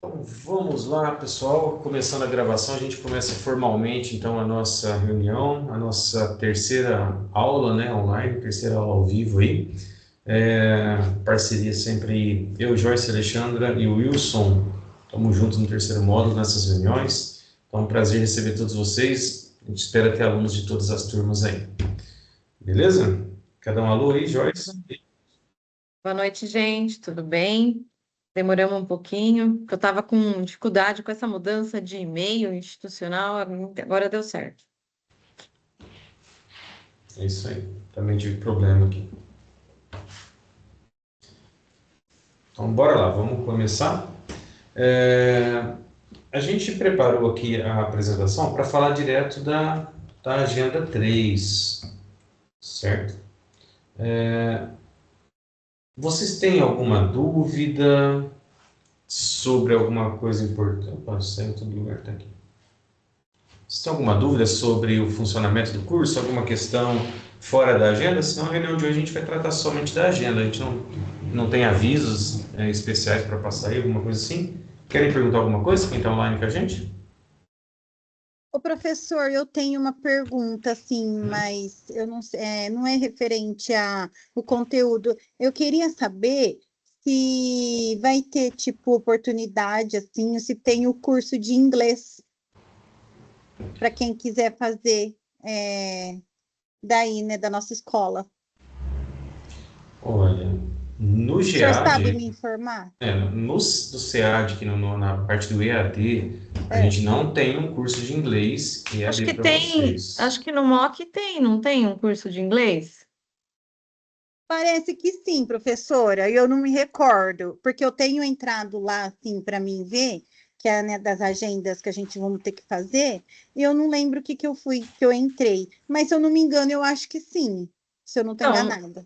Então, vamos lá, pessoal. Começando a gravação, a gente começa formalmente, então, a nossa reunião, a nossa terceira aula, né, online, terceira aula ao vivo aí. Parceria sempre eu, Joyce, Alexandra e o Wilson. Estamos juntos no terceiro módulo, nessas reuniões. Então, é um prazer receber todos vocês. A gente espera ter alunos de todas as turmas aí. Beleza? Cada um alô aí, Joyce? Boa noite, gente. Tudo bem? Demoramos um pouquinho, porque eu estava com dificuldade com essa mudança de e-mail institucional, agora deu certo. É isso aí. Também tive problema aqui. Então, bora lá, vamos começar. A gente preparou aqui a apresentação para falar direto da Agenda 3, certo? Vocês têm alguma dúvida sobre alguma coisa importante? Opa, saiu todo lugar, tá aqui. Vocês têm alguma dúvida sobre o funcionamento do curso? Alguma questão fora da agenda? Senão, a reunião de hoje a gente vai tratar somente da agenda. A gente não tem avisos especiais para passar aí, alguma coisa assim? Querem perguntar alguma coisa? Quem está online com a gente? Ô, professor, eu tenho uma pergunta, assim, mas eu não, não é referente ao conteúdo. Eu queria saber se vai ter, tipo, oportunidade, assim, ou se tem o curso de inglês para quem quiser fazer daí, né, da nossa escola. Olha, no O senhor sabe GEAD, me informar? no SEAD, que na parte do EAD, a É. gente não tem um curso de inglês Acho EAD que para tem, vocês. acho que no MOC tem, não tem um curso de inglês? Parece que sim, professora, eu não me recordo, porque eu tenho entrado lá, assim, para mim ver, que é, né, das agendas que a gente vamos ter que fazer, e eu não lembro o que que eu fui, que eu entrei, mas se eu não me engano, eu acho que sim, se eu não estou Então, enganada.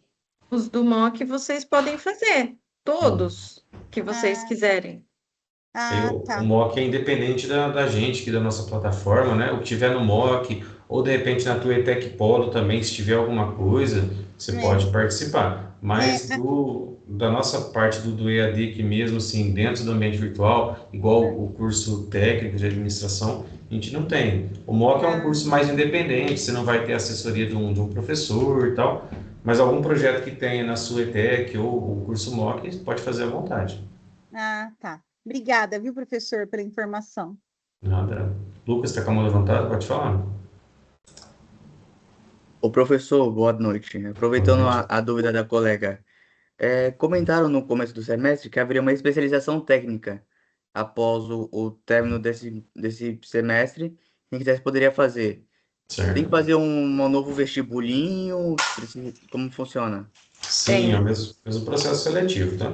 os do MOC vocês podem fazer, Hum. todos que vocês Ah, quiserem. O tá. mock é independente da gente, aqui da nossa plataforma, né? O que tiver no mock, ou de repente na tua ETEC Polo também, se tiver alguma coisa, você É, pode participar. é, Mas da nossa parte do EAD aqui mesmo, assim, dentro do ambiente virtual, igual o curso técnico de administração, a gente não tem. O mock é um ah, curso mais independente, você não vai ter assessoria de um professor e tal, mas algum projeto que tenha na sua ETEC ou o curso mock, pode fazer à vontade. tá. Obrigada, viu, professor, pela informação. Nada. Lucas, está com a mão levantada? Pode falar. Ô professor, boa noite. Boa Aproveitando a, noite. a dúvida da colega, comentaram no começo do semestre que haveria uma especialização técnica após o término desse semestre. Quem quisesse poderia fazer. Tem que Certo. fazer um novo vestibulinho? Como funciona? Sim, é o Tem, mesmo processo seletivo, tá?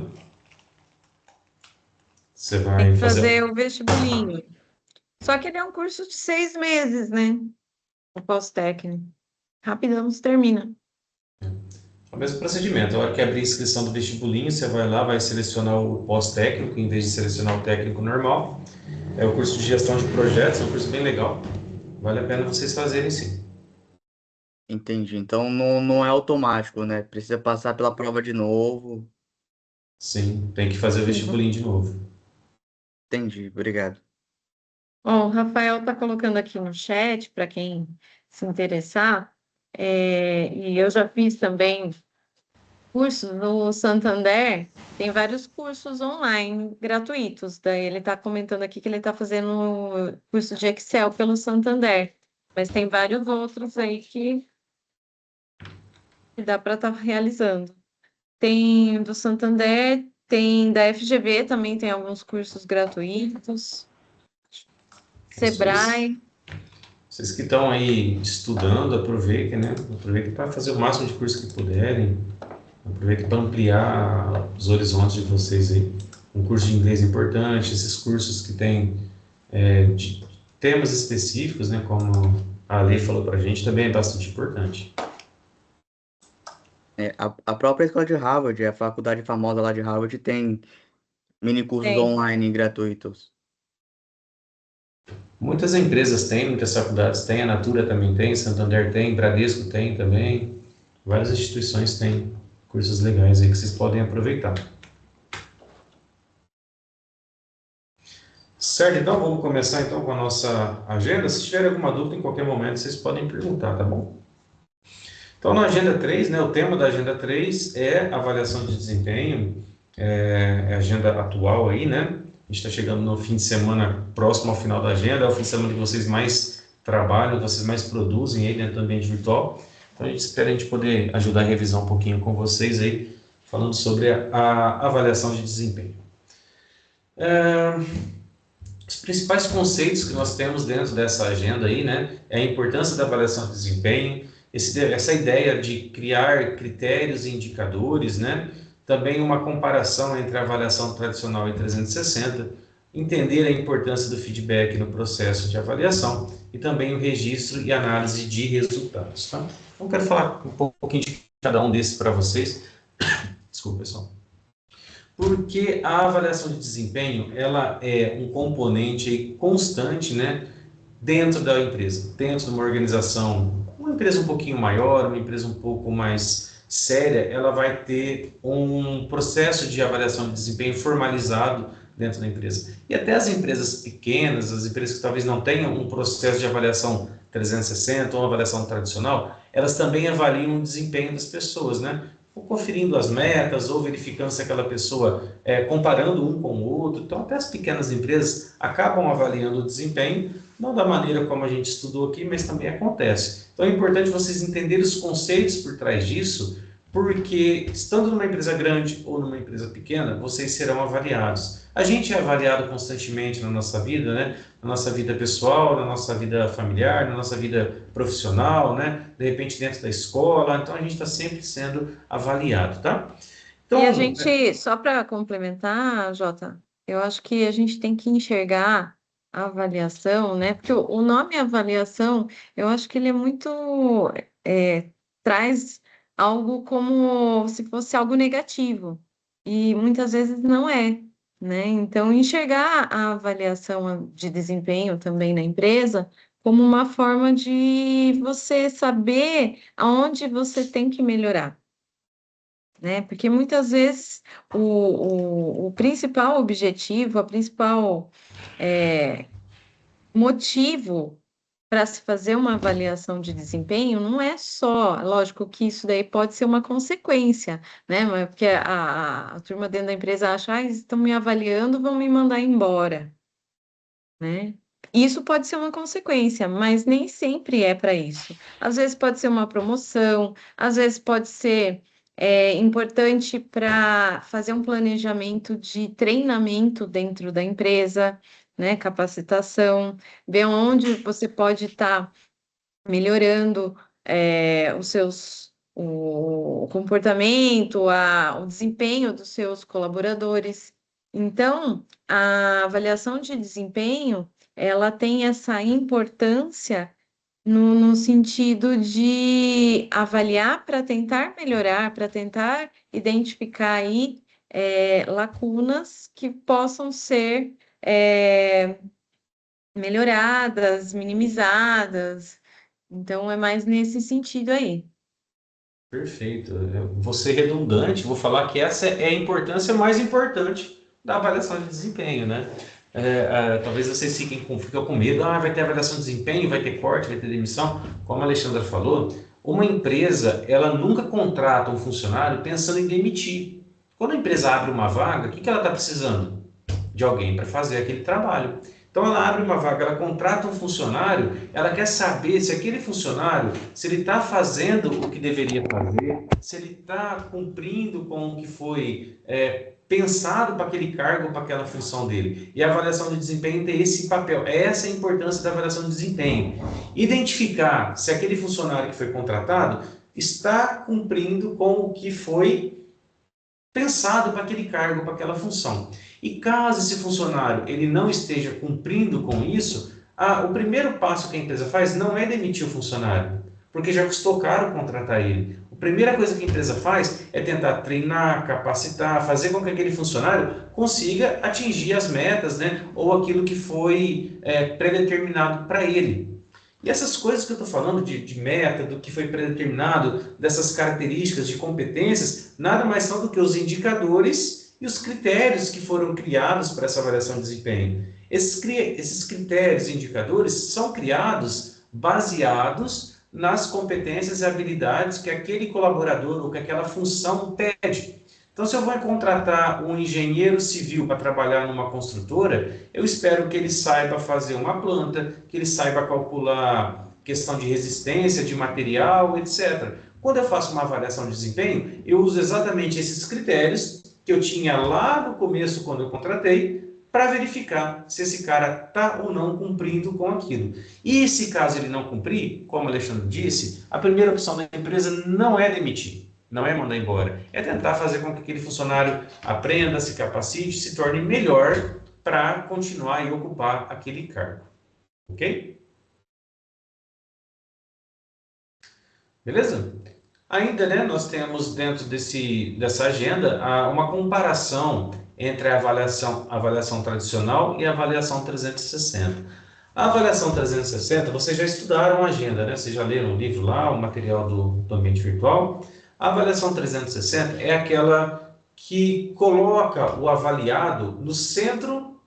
Você tem vai que fazer fazer o vestibulinho. Só que ele é um curso de 6 meses, né? O pós-técnico. Rapidão se termina. o mesmo procedimento. A hora que abrir a inscrição do vestibulinho, você vai lá, vai selecionar o pós-técnico, em vez de selecionar o técnico normal. É o curso de gestão de projetos, é um curso bem legal. Vale a pena vocês fazerem sim. Entendi. Então não é automático, né? Precisa passar pela prova de novo. Sim, tem que fazer o vestibulinho de novo. Entendi, obrigado. Ó, o Rafael está colocando aqui no chat para quem se interessar. E eu já fiz também cursos no Santander, tem vários cursos online gratuitos. Daí ele está comentando aqui que ele está fazendo curso de Excel pelo Santander, mas tem vários outros aí que dá para estar realizando. Tem do Santander, tem da FGV também, tem alguns cursos gratuitos. Vocês, Sebrae. vocês que estão aí estudando, aproveitem, né? Aproveitem para fazer o máximo de curso que puderem. Aproveita para ampliar os horizontes de vocês aí. Um curso de inglês importante, esses cursos que têm de temas específicos, né, como a Lei falou para a gente, também é bastante importante. A própria escola de Harvard, a faculdade famosa lá de Harvard, tem mini cursos Tem. online gratuitos. Muitas empresas têm, muitas faculdades têm, a Natura também tem, Santander tem, Bradesco tem também. Várias instituições têm cursos legais aí que vocês podem aproveitar. Certo, então vamos começar então com a nossa agenda. Se tiver alguma dúvida, em qualquer momento vocês podem perguntar, tá bom? Então, na agenda 3, né, o tema da agenda 3 é avaliação de desempenho, é a agenda atual aí, né? A gente está chegando no fim de semana próximo ao final da agenda, é o fim de semana que vocês mais trabalham, vocês mais produzem aí dentro do ambiente virtual. Então, a gente espera a gente poder ajudar a revisar um pouquinho com vocês aí, falando sobre a avaliação de desempenho. Os principais conceitos que nós temos dentro dessa agenda aí, né, é a importância da avaliação de desempenho, essa ideia de criar critérios e indicadores, né, também uma comparação entre a avaliação tradicional e 360, entender a importância do feedback no processo de avaliação e também o registro e análise de resultados, tá? Então, quero falar um pouquinho de cada um desses para vocês. Desculpa, pessoal. Porque a avaliação de desempenho, ela é um componente aí constante, né, dentro da empresa, dentro de uma organização, uma empresa um pouquinho maior, uma empresa um pouco mais séria, ela vai ter um processo de avaliação de desempenho formalizado dentro da empresa. E até as empresas pequenas, as empresas que talvez não tenham um processo de avaliação 360 ou uma avaliação tradicional, elas também avaliam o desempenho das pessoas, né? Ou conferindo as metas, ou verificando se aquela pessoa, comparando um com o outro. Então, até as pequenas empresas acabam avaliando o desempenho, não da maneira como a gente estudou aqui, mas também acontece. Então, é importante vocês entenderem os conceitos por trás disso, porque estando numa empresa grande ou numa empresa pequena, vocês serão avaliados. A gente é avaliado constantemente na nossa vida, né? Na nossa vida pessoal, na nossa vida familiar, na nossa vida profissional, né? De repente dentro da escola, então a gente está sempre sendo avaliado, tá? Então, E a gente, só para complementar, Jota, eu acho que a gente tem que enxergar a avaliação, né? Porque o nome avaliação, eu acho que ele é muito, traz algo como se fosse algo negativo, e muitas vezes não é, né? Então, enxergar a avaliação de desempenho também na empresa como uma forma de você saber aonde você tem que melhorar, né? Porque muitas vezes o principal objetivo, a principal motivo para se fazer uma avaliação de desempenho não é só, lógico que isso daí pode ser uma consequência, né? Mas porque a turma dentro da empresa acha, ah, eles estão me avaliando, vão me mandar embora, né? Isso pode ser uma consequência, mas nem sempre é para isso. Às vezes pode ser uma promoção, às vezes pode ser importante para fazer um planejamento de treinamento dentro da empresa, né? Capacitação, ver onde você pode estar melhorando o comportamento, o desempenho dos seus colaboradores. Então, a avaliação de desempenho, ela tem essa importância no sentido de avaliar para tentar melhorar, para tentar identificar aí lacunas que possam ser melhoradas, minimizadas. Então, é mais nesse sentido aí. perfeito. Eu vou ser redundante, vou falar que essa é a importância mais importante da avaliação de desempenho, né? Talvez vocês ficam com medo, vai ter avaliação de desempenho, vai ter corte, vai ter demissão. Como a Alexandra falou, uma empresa, ela nunca contrata um funcionário pensando em demitir. Quando a empresa abre uma vaga, o que ela está precisando? De alguém para fazer aquele trabalho. Então ela abre uma vaga, ela contrata um funcionário, ela quer saber se aquele funcionário, se ele está fazendo o que deveria fazer, se ele está cumprindo com o que foi pensado para aquele cargo, para aquela função dele. E a avaliação de desempenho tem esse papel, essa é a importância da avaliação de desempenho. Identificar se aquele funcionário que foi contratado está cumprindo com o que foi pensado para aquele cargo, para aquela função. E caso esse funcionário ele não esteja cumprindo com isso, o primeiro passo que a empresa faz não é demitir o funcionário, porque já custou caro contratar ele. A primeira coisa que a empresa faz é tentar treinar, capacitar, fazer com que aquele funcionário consiga atingir as metas, né, ou aquilo que foi predeterminado para ele. E essas coisas que eu estou falando de meta, do que foi predeterminado, dessas características de competências, nada mais são do que os indicadores e os critérios que foram criados para essa avaliação de desempenho. Esses critérios e indicadores são criados baseados nas competências e habilidades que aquele colaborador ou que aquela função pede. Então, se eu vou contratar um engenheiro civil para trabalhar numa construtora, eu espero que ele saiba fazer uma planta, que ele saiba calcular questão de resistência, de material, etc. Quando eu faço uma avaliação de desempenho, eu uso exatamente esses critérios que eu tinha lá no começo, quando eu contratei, para verificar se esse cara está ou não cumprindo com aquilo. E se caso ele não cumprir, como o Alexandre disse, a primeira opção da empresa não é demitir, não é mandar embora, é tentar fazer com que aquele funcionário aprenda, se capacite, se torne melhor para continuar e ocupar aquele cargo. Ok? Beleza? Ainda, né, nós temos dentro dessa agenda uma comparação entre a avaliação tradicional e a avaliação 360. A avaliação 360, vocês já estudaram a agenda, né? Vocês já leram o livro lá, o material do ambiente virtual. A avaliação 360 é aquela que coloca o avaliado no centro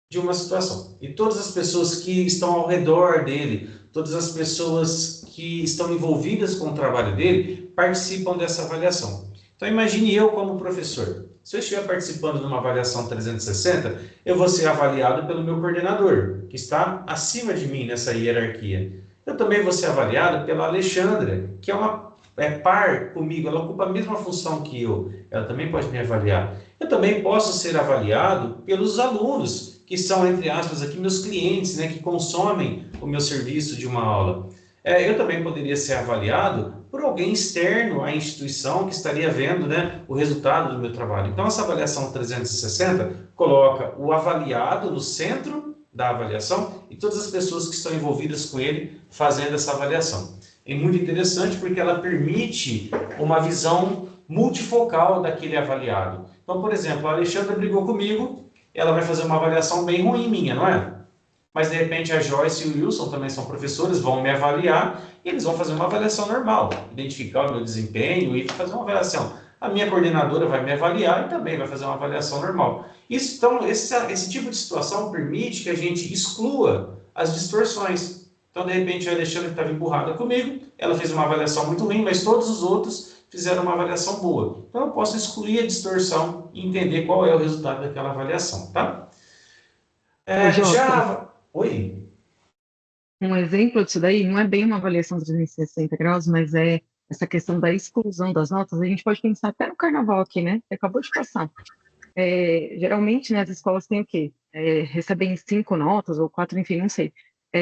de uma situação. E todas as pessoas que estão ao redor dele, todas as pessoas que estão envolvidas com o trabalho dele, participam dessa avaliação. Então, imagine eu como professor. Se eu estiver participando de uma avaliação 360, eu vou ser avaliado pelo meu coordenador, que está acima de mim nessa hierarquia. Eu também vou ser avaliado pela Alexandra, que é par comigo, ela ocupa a mesma função que eu. Ela também pode me avaliar. Eu também posso ser avaliado pelos alunos, que são, entre aspas, aqui meus clientes, né, que consomem o meu serviço de uma aula. Eu também poderia ser avaliado por alguém externo à instituição que estaria vendo, né, o resultado do meu trabalho. Então, essa avaliação 360 coloca o avaliado no centro da avaliação e todas as pessoas que estão envolvidas com ele fazendo essa avaliação. É muito interessante porque ela permite uma visão multifocal daquele avaliado. Então, por exemplo, a Alexandra brigou comigo, ela vai fazer uma avaliação bem ruim minha, não é? Mas, de repente, a Joyce e o Wilson também são professores, vão me avaliar e eles vão fazer uma avaliação normal, identificar o meu desempenho e fazer uma avaliação. A minha coordenadora vai me avaliar e também vai fazer uma avaliação normal. Então, esse tipo de situação permite que a gente exclua as distorções. Então, de repente, a Alexandra estava emburrada comigo, ela fez uma avaliação muito ruim, mas todos os outros fizeram uma avaliação boa. Então, eu posso excluir a distorção e entender qual é o resultado daquela avaliação, tá? Oi? Um exemplo disso daí não é bem uma avaliação 360 graus, mas é essa questão da exclusão das notas. A gente pode pensar até no carnaval aqui, né? Que acabou de passar. Geralmente, né, as escolas têm o quê? Recebem 5 notas ou 4, enfim, não sei.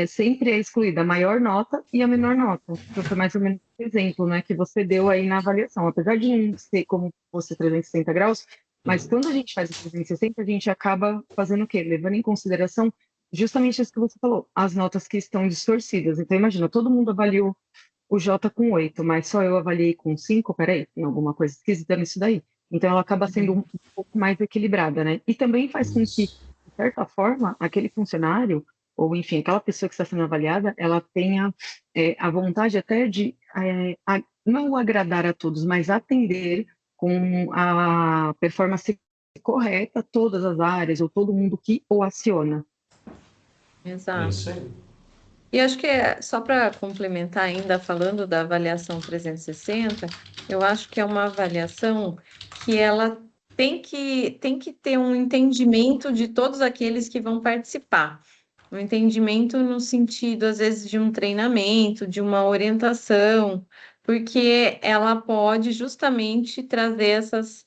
Sempre é excluída a maior nota e a menor nota. Então, foi mais ou menos o exemplo, né, que você deu aí na avaliação. Apesar de não ser como fosse 360 graus, mas quando a gente faz o 360, a gente acaba fazendo o quê? Levando em consideração justamente isso que você falou, as notas que estão distorcidas. Então, imagina, todo mundo avaliou o J com 8, mas só eu avaliei com 5, peraí, tem alguma coisa esquisita nisso daí. Então, ela acaba sendo um pouco mais equilibrada, né? E também faz com que, de certa forma, aquele funcionário, ou enfim, aquela pessoa que está sendo avaliada, ela tenha a vontade até de não agradar a todos, mas atender com a performance correta todas as áreas, ou todo mundo que o aciona. Exato. Isso aí. E acho que só para complementar ainda, falando da avaliação 360, eu acho que é uma avaliação que ela tem que ter um entendimento de todos aqueles que vão participar. Um entendimento no sentido, às vezes, de um treinamento, de uma orientação, porque ela pode justamente trazer essas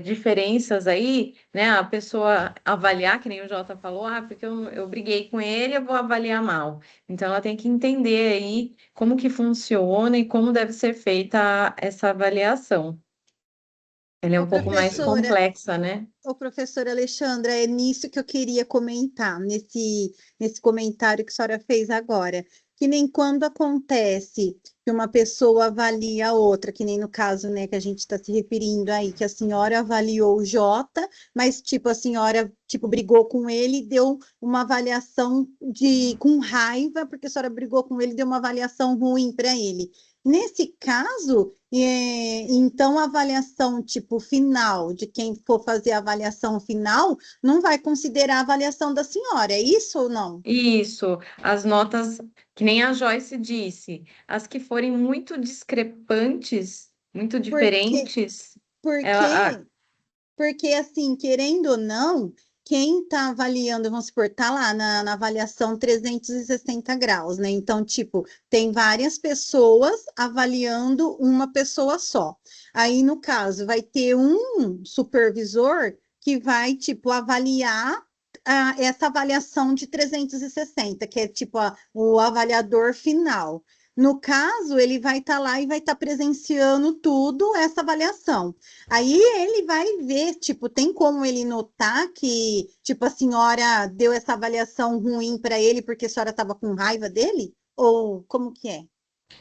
diferenças aí, né? A pessoa avaliar, que nem o Jota falou, porque eu briguei com ele, eu vou avaliar mal. Então, ela tem que entender aí como que funciona e como deve ser feita essa avaliação. Ela é um pouco mais complexa, né? Ô, professora Alexandra, é nisso que eu queria comentar, nesse comentário que a senhora fez agora. Que nem quando acontece que uma pessoa avalia a outra, que nem no caso, né, que a gente está se referindo aí, que a senhora avaliou o Jota, mas, tipo, a senhora, tipo, brigou com ele e deu uma avaliação com raiva, porque a senhora brigou com ele e deu uma avaliação ruim para ele. Nesse caso, então a avaliação tipo final, de quem for fazer a avaliação final, não vai considerar a avaliação da senhora, é isso ou não? Isso, as notas, que nem a Joyce disse, as que forem muito discrepantes, muito Porque, diferentes, ela, porque Porque, assim, querendo ou não, quem está avaliando, vamos supor, está lá na avaliação 360 graus, né? Então, tipo, tem várias pessoas avaliando uma pessoa só. Aí, no caso, vai ter um supervisor que vai, tipo, avaliar essa avaliação de 360, que é, tipo, o avaliador final. No caso, ele vai estar lá e vai estar presenciando tudo, essa avaliação. Aí ele vai ver, tipo, tem como ele notar que, tipo, a senhora deu essa avaliação ruim para ele porque a senhora estava com raiva dele? Ou como que é?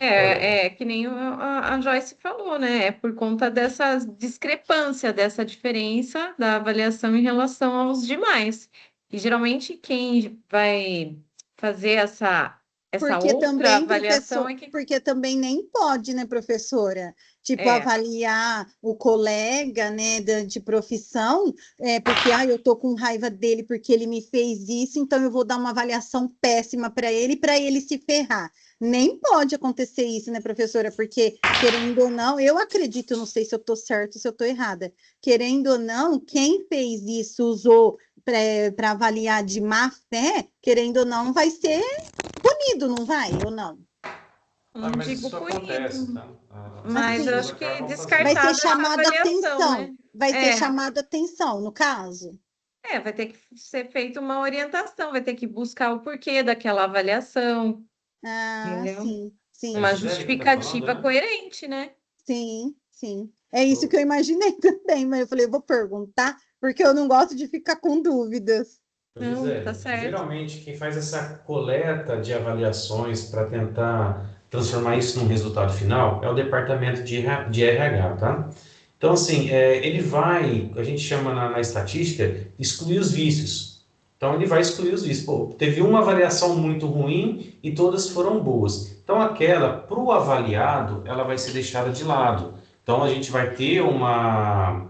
Olha, é que nem a Joyce falou, né? É por conta dessa discrepância, dessa diferença da avaliação em relação aos demais. E geralmente quem vai fazer essa Porque outra também, avaliação professor, é que porque também nem pode, né, professora? Tipo, é, avaliar o colega, né, de profissão, porque, eu tô com raiva dele porque ele me fez isso, então eu vou dar uma avaliação péssima para ele se ferrar. Nem pode acontecer isso, né, professora? Porque, querendo ou não, eu acredito, não sei se eu tô certa ou se eu tô errada. Querendo ou não, quem fez isso, usou para avaliar de má fé, querendo ou não, vai ser punido, não vai? Ou não? não mas digo isso acontece, punido, tá? As mas eu Assim, pessoas acho que acabam vai fazendo. ser descartada essa chamada avaliação, atenção. né? Vai ser É, chamada atenção, no caso. vai ter que ser feita uma orientação, vai ter que buscar o porquê daquela avaliação, Ah, entendeu? sim, É a sim, Uma Gisele que está falando, justificativa né? coerente, né? sim, sim. É isso que eu imaginei também, mas eu falei, eu vou perguntar, porque eu não gosto de ficar com dúvidas. Não, tá Gisele, certo. geralmente quem faz essa coleta de avaliações para tentar transformar isso num resultado final é o departamento de RH, tá? Então, assim, ele vai, a gente chama na estatística, excluir os vícios. Então, ele vai excluir os vícios. Pô, teve uma avaliação muito ruim e todas foram boas. Então, aquela, para o avaliado, ela vai ser deixada de lado. Então, a gente vai ter uma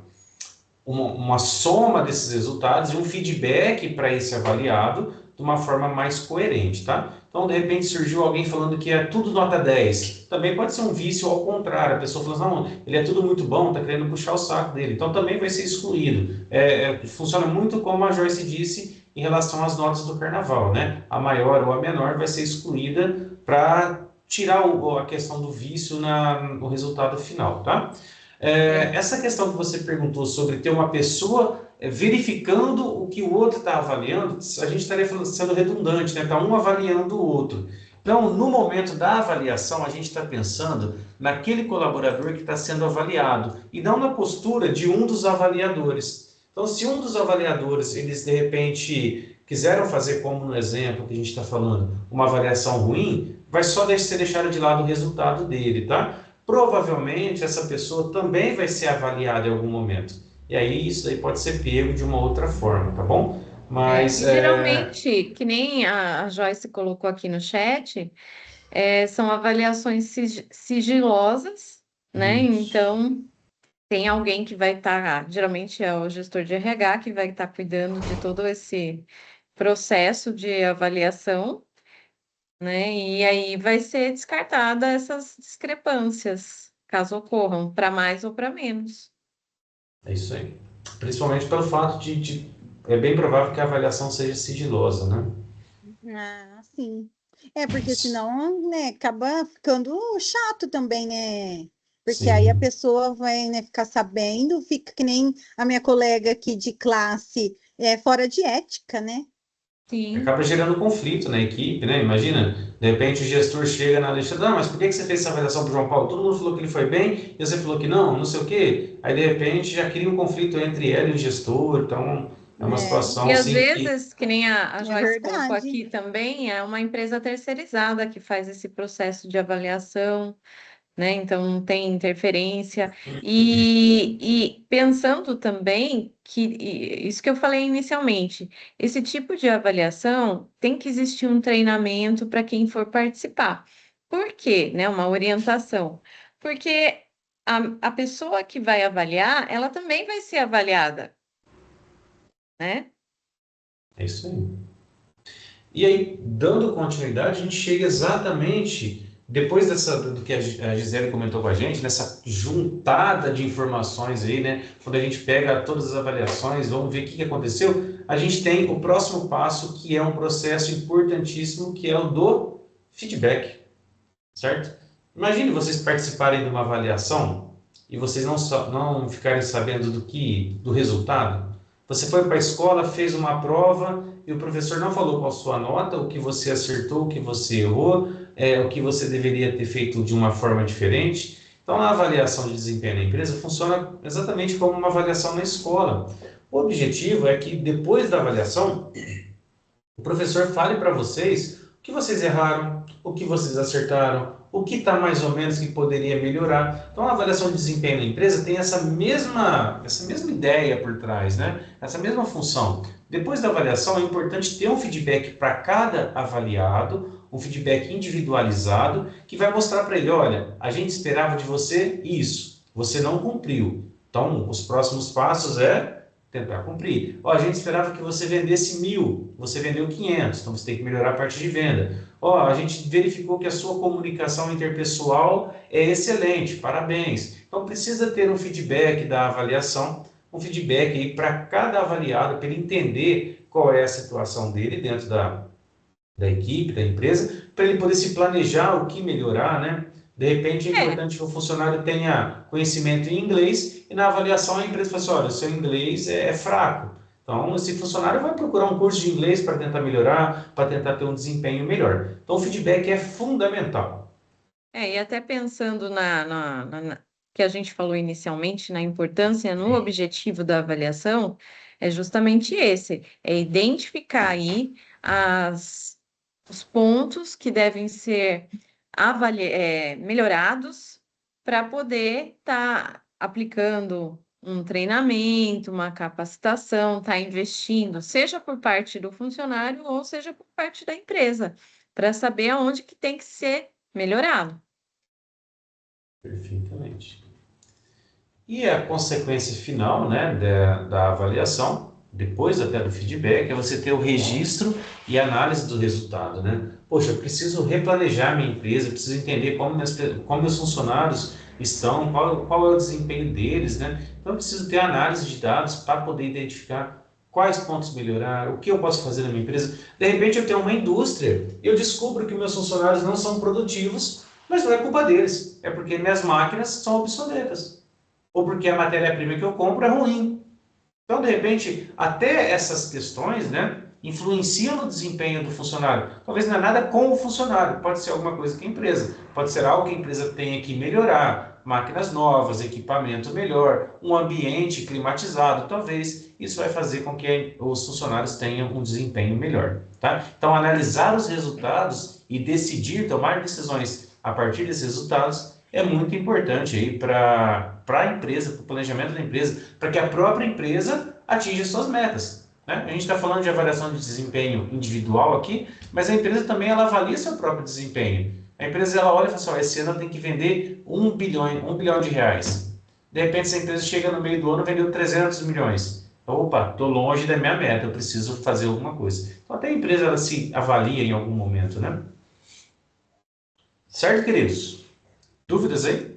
soma desses resultados e um feedback para esse avaliado de uma forma mais coerente, tá? Então, de repente, surgiu alguém falando que é tudo nota 10. Também pode ser um vício ao contrário. A pessoa fala assim, não, ele é tudo muito bom, está querendo puxar o saco dele. Então, também vai ser excluído. Funciona muito como a Joyce disse em relação às notas do carnaval, né? A maior ou a menor vai ser excluída para tirar a questão do vício no resultado final, tá? É. Essa questão que você perguntou sobre ter uma pessoa verificando o que o outro está avaliando, a gente estaria sendo redundante, né? Está um avaliando o outro. Então, no momento da avaliação, a gente está pensando naquele colaborador que está sendo avaliado e não na postura de um dos avaliadores. Então, se um dos avaliadores, eles de repente quiseram fazer, como no exemplo que a gente está falando, uma avaliação ruim, vai só ser deixado de lado o resultado dele, tá? Provavelmente essa pessoa também vai ser avaliada em algum momento. E aí isso aí pode ser pego de uma outra forma, tá bom? Mas E geralmente, que nem a Joyce colocou aqui no chat, são avaliações sigilosas, né? isso. Então, tem alguém que vai estar, geralmente é o gestor de RH, que vai estar cuidando de todo esse processo de avaliação, né? E aí vai ser descartada essas discrepâncias, caso ocorram, para mais ou para menos. É isso aí. Principalmente pelo fato é bem provável que a avaliação seja sigilosa, né? Ah, sim. Porque senão, né, acaba ficando chato também, né? Porque aí a Sim. pessoa vai, né, ficar sabendo, fica que nem a minha colega aqui de classe, fora de ética, né? Sim. Acaba gerando conflito na equipe, né? Imagina, de repente o gestor chega na lista, não, mas por que você fez essa avaliação para o João Paulo? Todo mundo falou que ele foi bem, e você falou que não, não sei o quê. Aí, de repente, já cria um conflito entre ela e o gestor, então é uma É, situação E às assim que... vezes, que nem a é Joyce colocou verdade. aqui também, é uma empresa terceirizada que faz esse processo de avaliação, né? Então não tem interferência. E pensando também isso que eu falei inicialmente, esse tipo de avaliação tem que existir um treinamento para quem for participar. Por quê, né? Uma orientação. Porque a pessoa que vai avaliar, ela também vai ser avaliada, né? É isso aí. E aí, dando continuidade, a gente chega exatamente depois do que a Gisele comentou com a gente, nessa juntada de informações aí, né? Quando a gente pega todas as avaliações, vamos ver o que aconteceu, a gente tem o próximo passo, que é um processo importantíssimo, que é o do feedback, certo? Imagine vocês participarem de uma avaliação e vocês não ficarem sabendo do resultado. Você foi para a escola, fez uma prova e o professor não falou qual a sua nota, o que você acertou, o que você errou, o que você deveria ter feito de uma forma diferente. Então, a avaliação de desempenho na empresa funciona exatamente como uma avaliação na escola. O objetivo é que, depois da avaliação, o professor fale para vocês o que vocês erraram, o que vocês acertaram, o que está mais ou menos que poderia melhorar. Então, a avaliação de desempenho da empresa tem essa mesma ideia por trás, né? Essa mesma função. Depois da avaliação, é importante ter um feedback para cada avaliado, um feedback individualizado, que vai mostrar para ele, olha, a gente esperava de você isso, você não cumpriu. Então, os próximos passos tentar cumprir. Ó, a gente esperava que você vendesse 1.000, você vendeu 500, então você tem que melhorar a parte de venda. Ó, a gente verificou que a sua comunicação interpessoal é excelente, parabéns. Então precisa ter um feedback da avaliação, um feedback aí para cada avaliado, para ele entender qual é a situação dele dentro da equipe, da empresa, para ele poder se planejar o que melhorar, né? De repente, é importante que o funcionário tenha conhecimento em inglês e na avaliação a empresa fala assim, olha, o seu inglês é fraco. Então, esse funcionário vai procurar um curso de inglês para tentar melhorar, para tentar ter um desempenho melhor. Então, o feedback é fundamental. E até pensando que a gente falou inicialmente, na importância, no objetivo da avaliação, é justamente esse, é identificar aí os pontos que devem ser melhorados para poder estar aplicando um treinamento, uma capacitação, estar investindo, seja por parte do funcionário ou seja por parte da empresa, para saber aonde que tem que ser melhorado. Perfeitamente. E a consequência final, né, da avaliação, depois até do feedback, é você ter o registro e análise do resultado, né? Poxa, eu preciso replanejar minha empresa, preciso entender como meus funcionários estão, qual é o desempenho deles, né? Então, eu preciso ter análise de dados para poder identificar quais pontos melhorar, o que eu posso fazer na minha empresa. De repente, eu tenho uma indústria, eu descubro que meus funcionários não são produtivos, mas não é culpa deles, é porque minhas máquinas são obsoletas ou porque a matéria-prima que eu compro é ruim. Então, de repente, até essas questões, né, influenciam no desempenho do funcionário. Talvez não é nada com o funcionário, pode ser alguma coisa com a empresa, pode ser algo que a empresa tenha que melhorar, máquinas novas, equipamento melhor, um ambiente climatizado, talvez isso vai fazer com que os funcionários tenham um desempenho melhor, tá? Então, analisar os resultados e decidir, tomar decisões a partir desses resultados é muito importante aí para a empresa, para o planejamento da empresa, para que a própria empresa atinja suas metas, né? A gente está falando de avaliação de desempenho individual aqui, mas a empresa também ela avalia seu próprio desempenho. A empresa ela olha e fala assim, esse ano tem que vender 1 bilhão de reais. De repente, essa empresa chega no meio do ano e vendeu 300 milhões. Opa, estou longe da minha meta, eu preciso fazer alguma coisa. Então, até a empresa ela se avalia em algum momento, né? Certo, queridos? Dúvidas aí?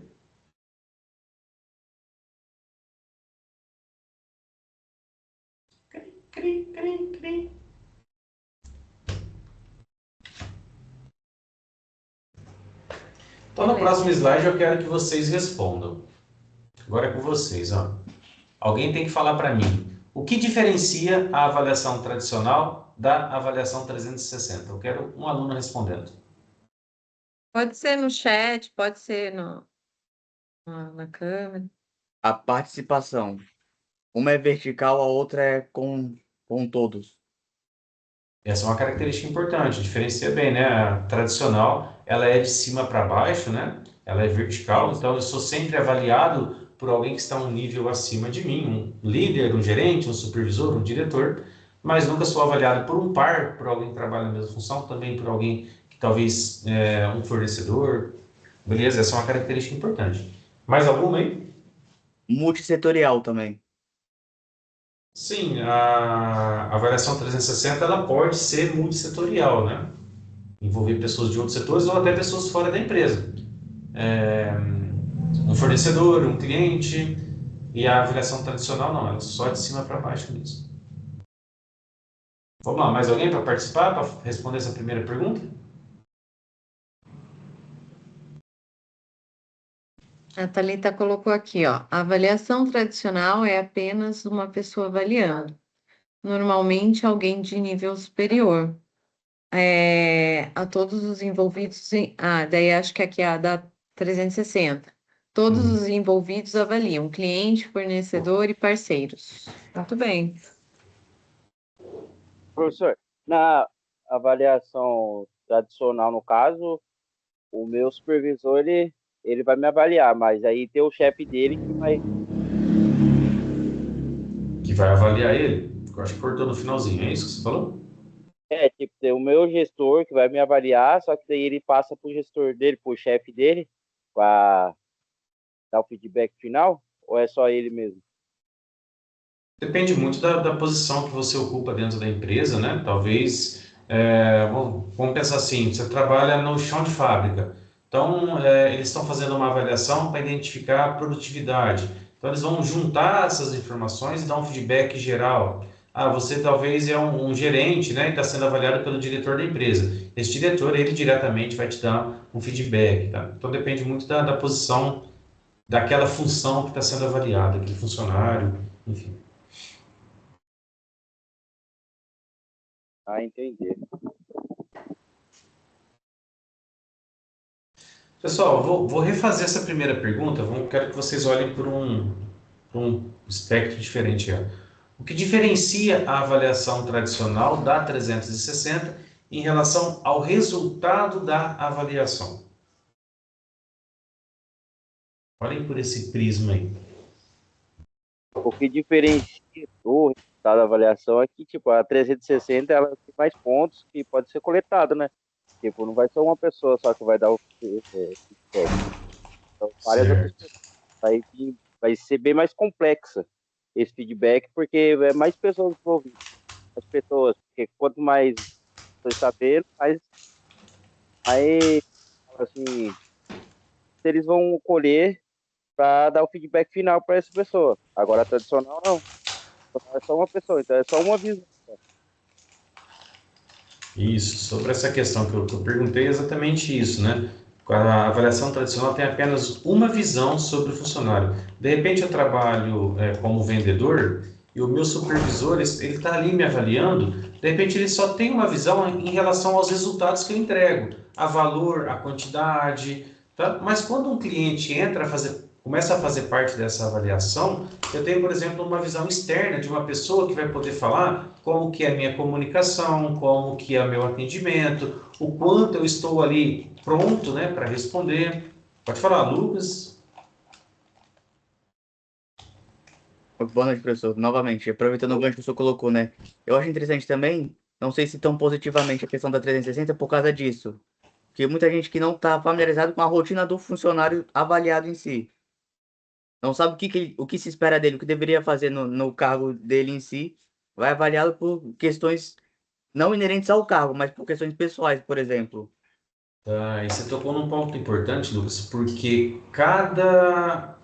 Cri, cri, cri. Então, no próximo slide, eu quero que vocês respondam. Agora é com vocês, ó. Alguém tem que falar para mim. O que diferencia a avaliação tradicional da avaliação 360? Eu quero um aluno respondendo. Pode ser no chat, pode ser na câmera. A participação. Uma é vertical, a outra é com todos. Essa é uma característica importante, diferencia bem, né? A tradicional, ela é de cima para baixo, né? Ela é vertical, então eu sou sempre avaliado por alguém que está um nível acima de mim, um líder, um gerente, um supervisor, um diretor, mas nunca sou avaliado por um par, por alguém que trabalha na mesma função, também por alguém que talvez um fornecedor. Beleza, essa é uma característica importante. Mais alguma aí? Multissetorial também. Sim, a avaliação 360 ela pode ser multissetorial, né? Envolver pessoas de outros setores ou até pessoas fora da empresa. Um fornecedor, um cliente, e a avaliação tradicional não, ela é só de cima para baixo mesmo. Vamos lá, mais alguém para participar, para responder essa primeira pergunta? A Thalita colocou aqui, ó. A avaliação tradicional é apenas uma pessoa avaliando, normalmente alguém de nível superior, a todos os envolvidos daí acho que aqui é a da 360. Todos os envolvidos avaliam, cliente, fornecedor e parceiros. Muito bem. Professor, na avaliação tradicional, no caso, o meu supervisor, ele vai me avaliar, mas aí tem o chefe dele Que vai avaliar ele? Eu acho que cortou no finalzinho, é isso que você falou? tipo, tem o meu gestor que vai me avaliar, só que daí ele passa pro gestor dele, pro chefe dele, para dar o feedback final, ou é só ele mesmo? Depende muito da posição que você ocupa dentro da empresa, né? Talvez, vamos pensar assim, você trabalha no chão de fábrica, então eles estão fazendo uma avaliação para identificar a produtividade. Então eles vão juntar essas informações e dar um feedback geral. Ah, você talvez é um gerente, né? E está sendo avaliado pelo diretor da empresa. Esse diretor, ele diretamente vai te dar um feedback, tá? Então depende muito da posição, daquela função que está sendo avaliada, aquele funcionário, enfim. Ah, entendi. Pessoal, vou refazer essa primeira pergunta. Quero que vocês olhem por um espectro diferente. O que diferencia a avaliação tradicional da 360 em relação ao resultado da avaliação? Olhem por esse prisma aí. O que diferencia do resultado da avaliação é que, tipo, a 360 ela tem mais pontos que pode ser coletado, né? Tipo, não vai ser uma pessoa só que vai dar o feedback. Então, várias outras Certo. pessoas. Vai ser bem mais complexa esse feedback, porque é mais pessoas envolvidas. Mais pessoas, porque quanto mais pessoas sabendo, mais assim, eles vão colher para dar o feedback final para essa pessoa. Agora, a tradicional, não. É só uma pessoa, então é só uma visão. Isso, sobre essa questão que eu perguntei, é exatamente isso, né? A avaliação tradicional tem apenas uma visão sobre o funcionário. De repente, eu trabalho como vendedor e o meu supervisor, ele está ali me avaliando, de repente, ele só tem uma visão em relação aos resultados que eu entrego, a valor, a quantidade, tá? Mas quando um cliente começa a fazer parte dessa avaliação, eu tenho, por exemplo, uma visão externa de uma pessoa que vai poder falar como que é a minha comunicação, como que é o meu atendimento, o quanto eu estou ali pronto, né, para responder. Pode falar, Lucas. Boa noite, professor. Novamente, aproveitando o gancho que o senhor colocou, né? Eu acho interessante também, não sei se tão positivamente a questão da 360 por causa disso. Porque muita gente que não está familiarizado com a rotina do funcionário avaliado em si. Não sabe o que se espera dele, o que deveria fazer no cargo dele em si. Vai avaliá-lo por questões não inerentes ao cargo, mas por questões pessoais, por exemplo. Tá, e você tocou num ponto importante, Lucas, porque cada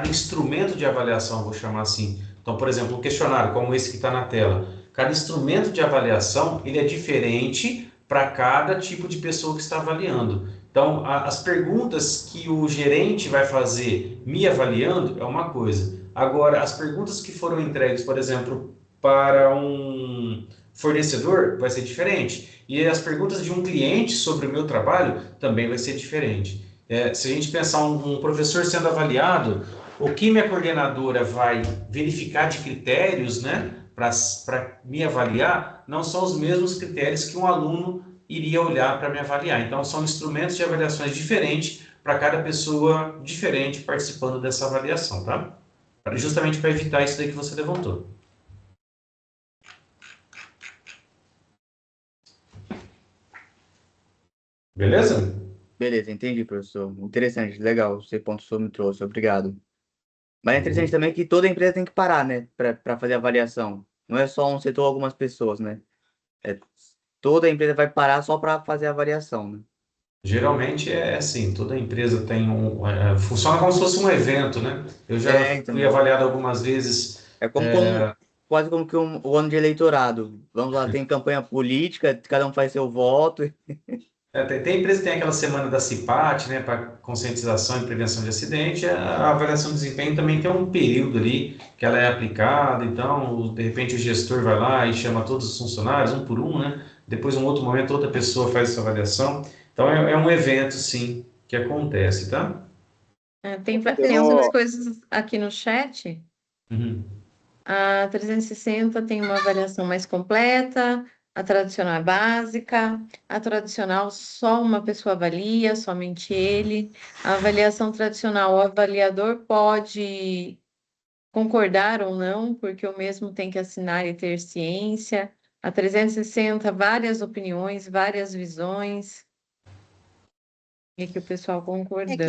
instrumento de avaliação, vou chamar assim, então, por exemplo, um questionário como esse que está na tela, cada instrumento de avaliação, ele é diferente para cada tipo de pessoa que está avaliando. Então, as perguntas que o gerente vai fazer me avaliando é uma coisa. Agora, as perguntas que foram entregues, por exemplo, para um fornecedor, vai ser diferente. E as perguntas de um cliente sobre o meu trabalho também vai ser diferente. Se a gente pensar um professor sendo avaliado, o que minha coordenadora vai verificar de critérios, né, para me avaliar, não são os mesmos critérios que um aluno iria olhar para me avaliar. Então, são instrumentos de avaliações diferentes para cada pessoa diferente participando dessa avaliação, tá? Justamente para evitar isso daí que você levantou. Beleza? Beleza, entendi, professor. Interessante, legal. Esse ponto que o senhor me trouxe, obrigado. Mas é interessante também que toda empresa tem que parar, né, para fazer avaliação. Não é só um setor, algumas pessoas, né? É, toda empresa vai parar só para fazer avaliação, né? Geralmente é assim, toda empresa tem funciona como se fosse um evento, né? Eu já fui Então, avaliado algumas vezes. é como quase como que o ano de eleitorado. Vamos lá, tem campanha política, cada um faz seu voto. Tem empresa que tem aquela semana da CIPAT, né, para conscientização e prevenção de acidente. A avaliação de desempenho também tem um período ali que ela é aplicada. Então, de repente, o gestor vai lá e chama todos os funcionários, um por um, né? Depois, em um outro momento, outra pessoa faz essa avaliação. Então, é um evento, sim, que acontece, tá? Tem algumas Professor, coisas aqui no chat. Uhum. A 360 tem uma avaliação mais completa, a tradicional é básica, a tradicional só uma pessoa avalia, somente ele. A avaliação tradicional, o avaliador pode concordar ou não, porque o mesmo tem que assinar e ter ciência. A 360, várias opiniões, várias visões, e que o pessoal concordando.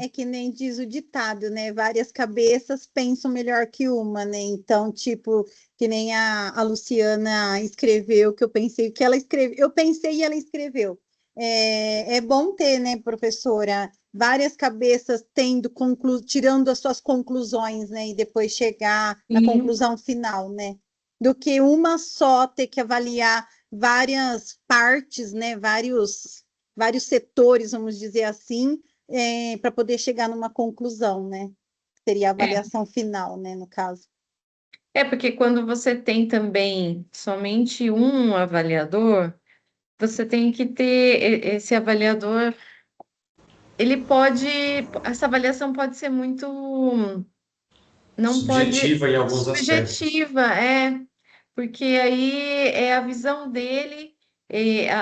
É que nem diz o ditado, né? Várias cabeças pensam melhor que uma, né? Então, tipo, que nem a Luciana escreveu, que eu pensei que ela escreveu, eu pensei e ela escreveu. É bom ter, né, professora, várias cabeças tirando as suas conclusões, né? E depois chegar na Sim. conclusão final, né? Do que uma só ter que avaliar várias partes, né? Vários setores, vamos dizer assim, para poder chegar numa conclusão, né? Seria a avaliação final, né, no caso. Porque quando você tem também somente um avaliador, você tem que ter esse avaliador, essa avaliação pode ser muito, não pode, Subjetiva em alguns aspectos. subjetiva, porque aí é a visão dele,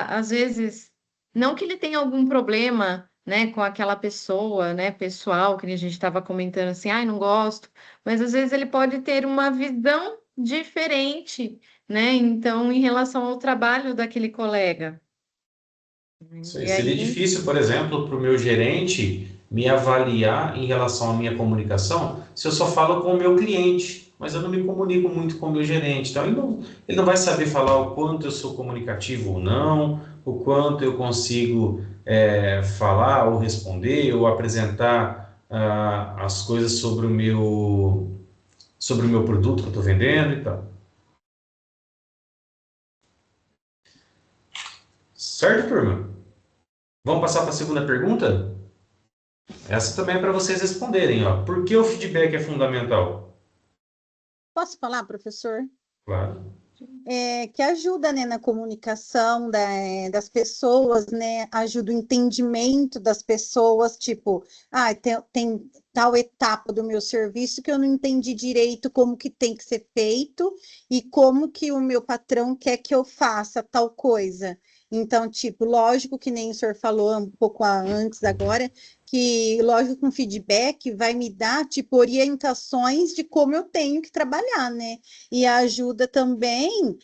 às vezes, não que ele tenha algum problema, né, com aquela pessoa, né, pessoal, que a gente estava comentando assim, ai, não gosto, mas às vezes ele pode ter uma visão diferente, né, então, em relação ao trabalho daquele colega. E Seria aí, difícil, por exemplo, para o meu gerente me avaliar em relação à minha comunicação se eu só falo com o meu cliente, mas eu não me comunico muito com o meu gerente. Então, ele não vai saber falar o quanto eu sou comunicativo ou não, o quanto eu consigo falar ou responder ou apresentar as coisas sobre o meu produto que eu estou vendendo e tal. Certo, turma? Vamos passar para a segunda pergunta? Essa também é para vocês responderem, ó. Por que o feedback é fundamental? Posso falar, professor? Claro. Que ajuda, né, na comunicação das pessoas, né, ajuda o entendimento das pessoas, tipo, tem tal etapa do meu serviço que eu não entendi direito como que tem que ser feito e como que o meu patrão quer que eu faça tal coisa. Então, tipo, lógico que nem o senhor falou um pouco antes agora, que lógico que um feedback vai me dar, tipo, orientações de como eu tenho que trabalhar, né? E ajuda também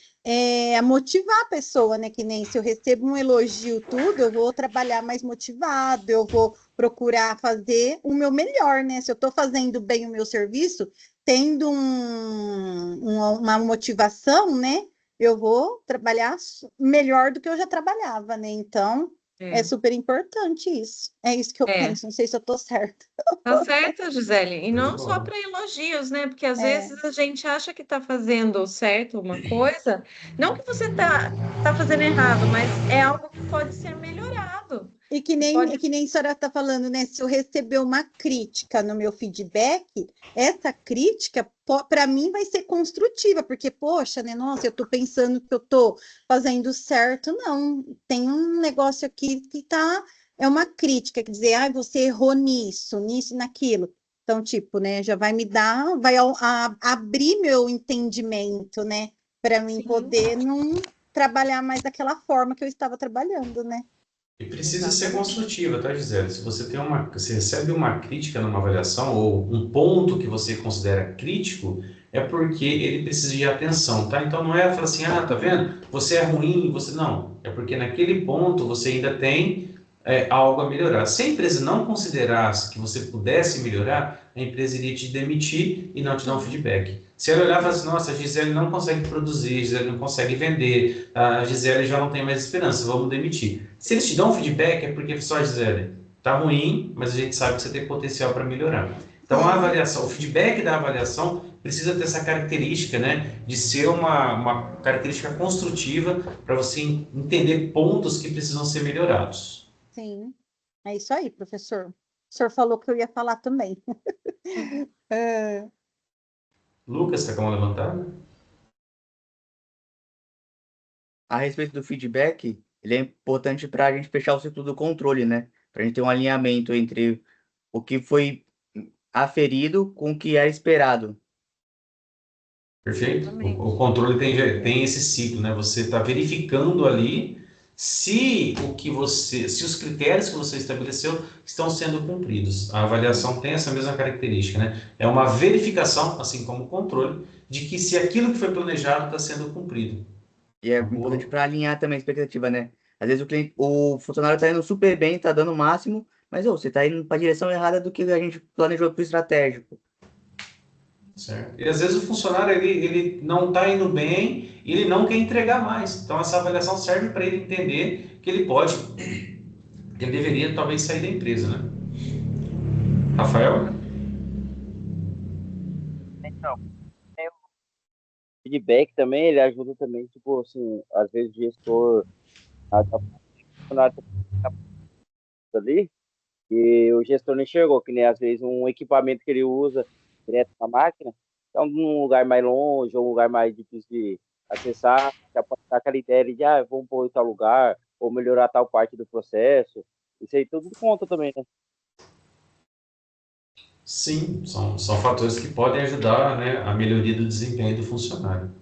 a motivar a pessoa, né? Que nem se eu recebo um elogio, tudo, eu vou trabalhar mais motivado, eu vou procurar fazer o meu melhor, né? Se eu estou fazendo bem o meu serviço, tendo uma motivação, né? Eu vou trabalhar melhor do que eu já trabalhava, né? Então, é super importante isso. É isso que eu é. penso. Não sei se eu estou certa. Tá certo, Gisele. E Show de não só bola. para elogios, né? Porque às É. vezes a gente acha que está fazendo certo uma coisa, não que você tá fazendo errado, mas é algo que pode ser melhorado. E que nem a senhora está falando, né? Se eu receber uma crítica no meu feedback, essa crítica, para mim, vai ser construtiva, porque, poxa, né? Nossa, eu estou pensando que eu estou fazendo certo. Não, tem um negócio aqui que tá. É uma crítica, quer dizer, você errou nisso e naquilo. Então, tipo, né? Já vai me dar, abrir meu entendimento, né? Para mim Sim, poder não trabalhar mais daquela forma que eu estava trabalhando, né? E precisa ser exatamente. construtiva, tá, Gisele? Se você recebe uma crítica numa avaliação ou um ponto que você considera crítico, é porque ele precisa de atenção, tá? Então não é falar assim, tá vendo? Você é ruim, você não. É porque naquele ponto você ainda tem algo a melhorar. Se a empresa não considerasse que você pudesse melhorar, a empresa iria te demitir e não te dar um feedback. Se ela olhar e falar assim, nossa, a Gisele não consegue produzir, a Gisele não consegue vender, a Gisele já não tem mais esperança, vamos demitir. Se eles te dão um feedback, é porque só, Gisele, tá ruim, mas a gente sabe que você tem potencial para melhorar. Então, a avaliação, o feedback da avaliação precisa ter essa característica, né, de ser uma característica construtiva para você entender pontos que precisam ser melhorados. Sim, é isso aí, professor. O senhor falou que eu ia falar também. Lucas, está com a mão levantada? A respeito do feedback, ele é importante para a gente fechar o ciclo do controle, né? Para a gente ter um alinhamento entre o que foi aferido com o que era esperado. Perfeito? Exatamente. O controle tem esse ciclo, né? Você está verificando ali se os critérios que você estabeleceu estão sendo cumpridos. A avaliação tem essa mesma característica, né? É uma verificação, assim como o controle, de que se aquilo que foi planejado está sendo cumprido. E é importante para alinhar também a expectativa, né? Às vezes o funcionário está indo super bem, está dando o máximo, mas você está indo para a direção errada do que a gente planejou para o estratégico. Certo? E às vezes o funcionário ele não está indo bem e ele não quer entregar mais. Então essa avaliação serve para ele entender que ele deveria talvez sair da empresa, né? Rafael? Então, tem o feedback também, ele ajuda também, tipo assim, às vezes o gestor funcionário ali, e o gestor não enxergou, que nem às vezes um equipamento que ele usa direto na máquina, então num lugar mais longe, ou um lugar mais difícil de acessar, já pode dar aquela ideia de, vamos pôr em tal lugar, ou melhorar tal parte do processo, isso aí tudo conta também, né? Sim, são fatores que podem ajudar, né, a melhoria do desempenho do funcionário.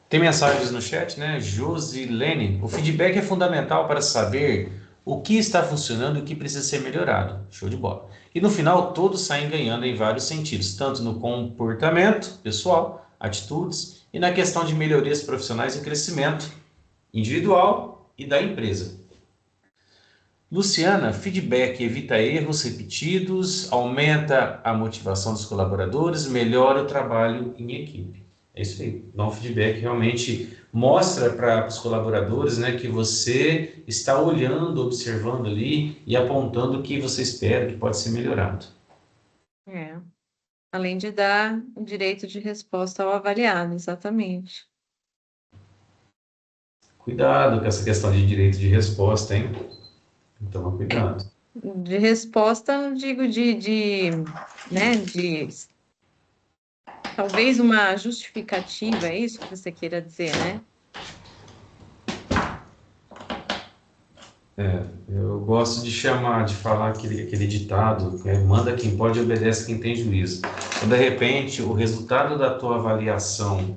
Tem mensagens no chat, né? Josilene, o feedback é fundamental para saber o que está funcionando e o que precisa ser melhorado. Show de bola. E no final, todos saem ganhando em vários sentidos, tanto no comportamento pessoal, atitudes, e na questão de melhorias profissionais e crescimento individual e da empresa. Luciana, feedback evita erros repetidos, aumenta a motivação dos colaboradores, melhora o trabalho em equipe. É isso aí. Dar um feedback realmente mostra para os colaboradores, né, que você está olhando, observando ali e apontando o que você espera que pode ser melhorado. É. Além de dar o direito de resposta ao avaliado, exatamente. Cuidado com essa questão de direito de resposta, hein? Toma cuidado. De resposta, não digo né, de talvez uma justificativa, é isso que você queira dizer, né? Eu gosto de falar aquele ditado, que é, manda quem pode e obedece quem tem juízo. Então, de repente, o resultado da tua avaliação,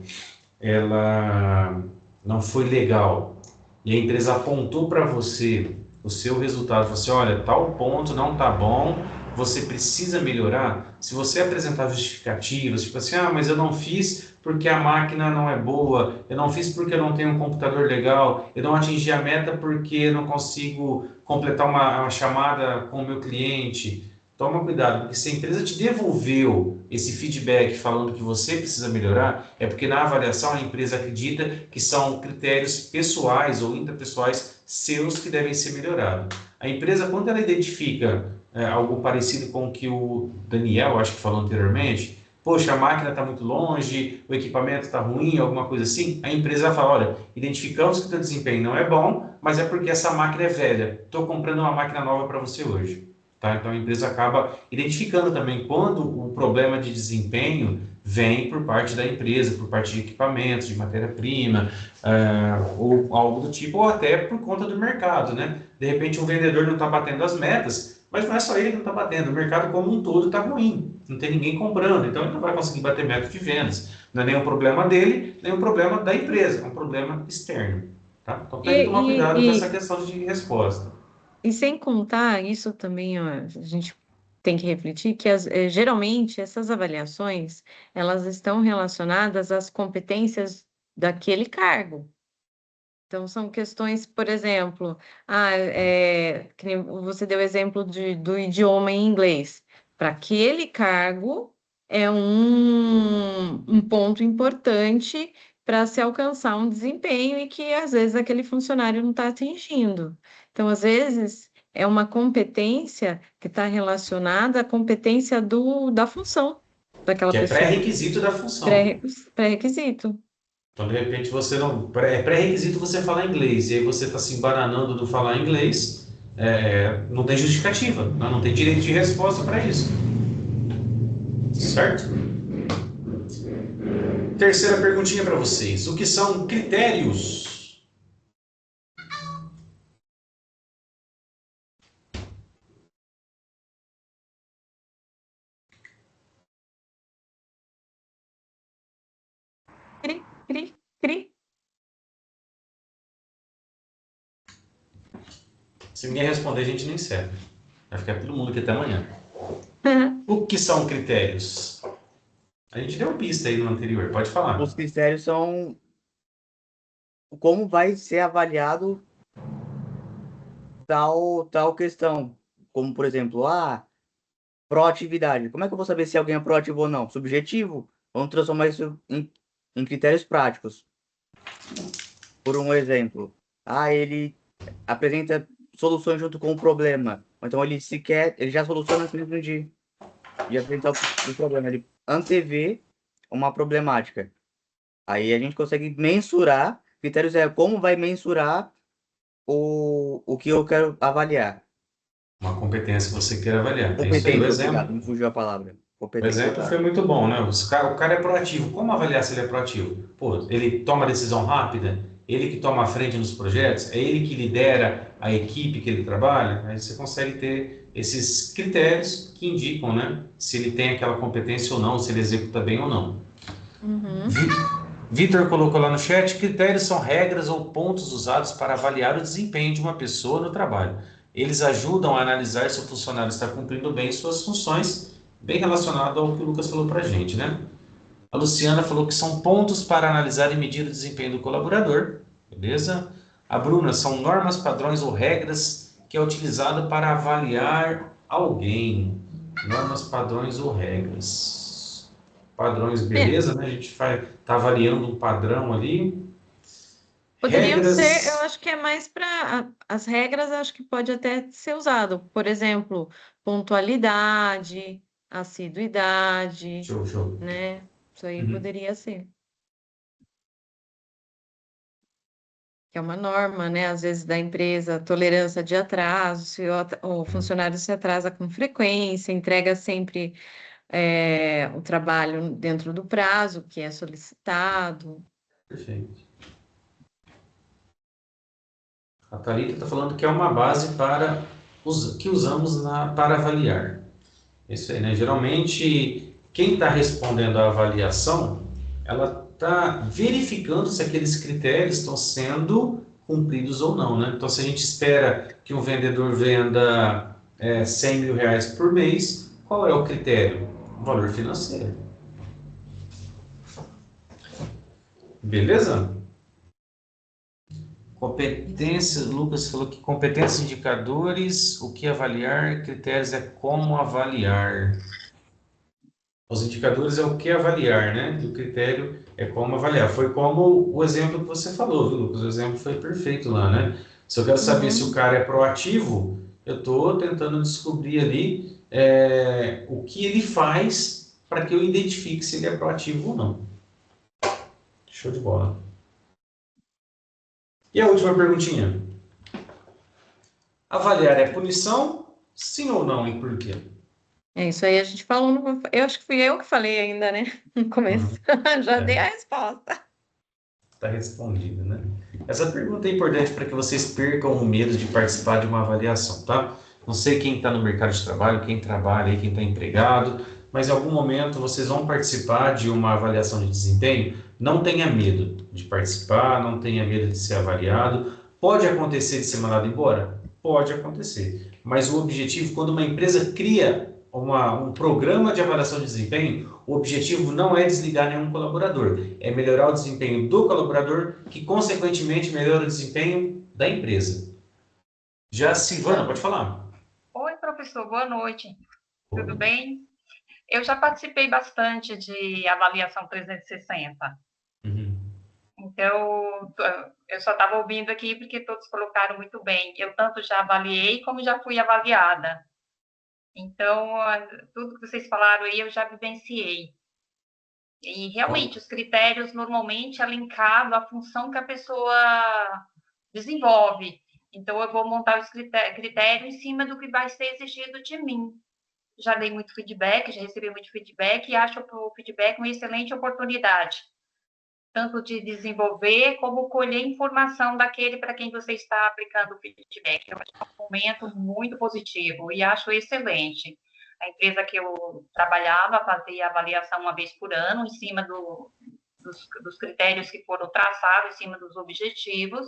ela não foi legal, e a empresa apontou para você o seu resultado, falou assim, olha, tal ponto não tá bom, você precisa melhorar. Se você apresentar justificativas, tipo assim, mas eu não fiz porque a máquina não é boa, eu não fiz porque eu não tenho um computador legal, eu não atingi a meta porque eu não consigo completar uma chamada com o meu cliente. Toma cuidado, porque se a empresa te devolveu esse feedback falando que você precisa melhorar, é porque na avaliação a empresa acredita que são critérios pessoais ou interpessoais seus que devem ser melhorados. A empresa, quando ela identifica algo parecido com o que o Daniel, acho que falou anteriormente, poxa, a máquina está muito longe, o equipamento está ruim, alguma coisa assim, a empresa fala, olha, identificamos que o teu desempenho não é bom, mas é porque essa máquina é velha, estou comprando uma máquina nova para você hoje. Tá? Então a empresa acaba identificando também quando o problema de desempenho vem por parte da empresa, por parte de equipamentos, de matéria-prima, ou algo do tipo, ou até por conta do mercado, né? De repente o vendedor não está batendo as metas, mas não é só ele que não está batendo, o mercado como um todo está ruim, não tem ninguém comprando, então ele não vai conseguir bater meta de vendas. Não é nem um problema dele, nem um problema da empresa, é um problema externo. Tá? Então tem que tomar cuidado com essa questão de resposta. E sem contar, isso também ó, a gente tem que refletir que geralmente essas avaliações elas estão relacionadas às competências daquele cargo. Então, são questões, por exemplo, que nem você deu o exemplo do idioma em inglês. Para aquele cargo, é um ponto importante para se alcançar um desempenho e que, às vezes, aquele funcionário não está atingindo. Então, às vezes, é uma competência que está relacionada à competência da função daquela Que é pessoa. pré-requisito da função. Pré-requisito. Então, de repente, você não. É pré-requisito você falar inglês, e aí você está se embananando do falar inglês, não tem justificativa, né? Não tem direito de resposta para isso. Certo? Terceira perguntinha para vocês. O que são critérios? Cri, cri, cri. Se ninguém responder, a gente nem serve. Vai ficar todo mundo aqui até amanhã. O que são critérios? A gente deu pista aí no anterior, pode falar. Os critérios são como vai ser avaliado tal questão. Como, por exemplo, proatividade. Como é que eu vou saber se alguém é proativo ou não? Subjetivo? Vamos transformar isso em critérios práticos. Por um exemplo, ele apresenta soluções junto com o problema. Então ele já soluciona antes mesmo de apresentar o problema. Ele antevê uma problemática. Aí a gente consegue mensurar. Critérios como vai mensurar o que eu quero avaliar. Uma competência que você queira avaliar. É isso aí, Competência, o exemplo. obrigado, me fugiu a palavra. O Competência, exemplo foi muito bom, né? O cara é proativo. Como avaliar se ele é proativo? Pô, ele toma decisão rápida? Ele que toma a frente nos projetos? É ele que lidera a equipe que ele trabalha? Aí você consegue ter esses critérios que indicam, né? Se ele tem aquela competência ou não, se ele executa bem ou não. Vitor colocou lá no chat: critérios são regras ou pontos usados para avaliar o desempenho de uma pessoa no trabalho. Eles ajudam a analisar se o funcionário está cumprindo bem suas funções, bem relacionado ao que o Lucas falou para a gente, né? A Luciana falou que são pontos para analisar e medir o desempenho do colaborador, beleza? A Bruna: são normas, padrões ou regras que é utilizado para avaliar alguém. Normas, padrões ou regras. Padrões, beleza, né? A gente tá avaliando um padrão ali. Poderiam Regras. ser, eu acho que é mais para as regras, eu acho que pode até ser usado. Por exemplo, pontualidade, assiduidade, Show. né? Isso aí Uhum. poderia ser. Que é uma norma, né? Às vezes da empresa, tolerância de atraso, se o funcionário se atrasa com frequência, entrega sempre o trabalho dentro do prazo que é solicitado. Perfeito. A Thalita está falando que é uma base que usamos para avaliar. Isso aí, né? Geralmente, quem está respondendo à avaliação, ela está verificando se aqueles critérios estão sendo cumpridos ou não, né? Então, se a gente espera que um vendedor venda 100 mil reais por mês, qual é o critério? O valor financeiro. Beleza? Competência, Lucas falou que competências, indicadores, o que avaliar, critérios é como avaliar. Os indicadores é o que avaliar, né? E o critério é como avaliar. Foi como o exemplo que você falou, viu, Lucas? O exemplo foi perfeito lá, né? Se eu quero saber se o cara é proativo, eu estou tentando descobrir ali o que ele faz para que eu identifique se ele é proativo ou não. Show de bola. E a última perguntinha. Avaliar é punição? Sim ou não? E por quê? Isso aí a gente falou, eu acho que fui eu que falei ainda, né? No começo. Já dei a resposta. Está respondido, né? Essa pergunta é importante para que vocês percam o medo de participar de uma avaliação, tá? Não sei quem está no mercado de trabalho, quem trabalha, quem está empregado, mas em algum momento vocês vão participar de uma avaliação de desempenho. Não tenha medo de participar, não tenha medo de ser avaliado. Pode acontecer de ser mandado embora? Pode acontecer. Mas o objetivo, quando uma empresa cria um programa de avaliação de desempenho, o objetivo não é desligar nenhum colaborador, é melhorar o desempenho do colaborador, que consequentemente melhora o desempenho da empresa. Já Silvana, pode falar. Oi, professor, boa noite. Tudo bem? Eu já participei bastante de avaliação 360. Então, eu só estava ouvindo aqui porque todos colocaram muito bem. Eu tanto já avaliei como já fui avaliada. Então, tudo que vocês falaram aí eu já vivenciei. E realmente, os critérios normalmente é linkado à função que a pessoa desenvolve. Então, eu vou montar os critérios em cima do que vai ser exigido de mim. Já dei muito feedback, já recebi muito feedback e acho o feedback uma excelente oportunidade, tanto de desenvolver como colher informação daquele para quem você está aplicando o feedback. Eu acho um momento muito positivo e acho excelente. A empresa que eu trabalhava fazia avaliação uma vez por ano, em cima dos critérios que foram traçados, em cima dos objetivos.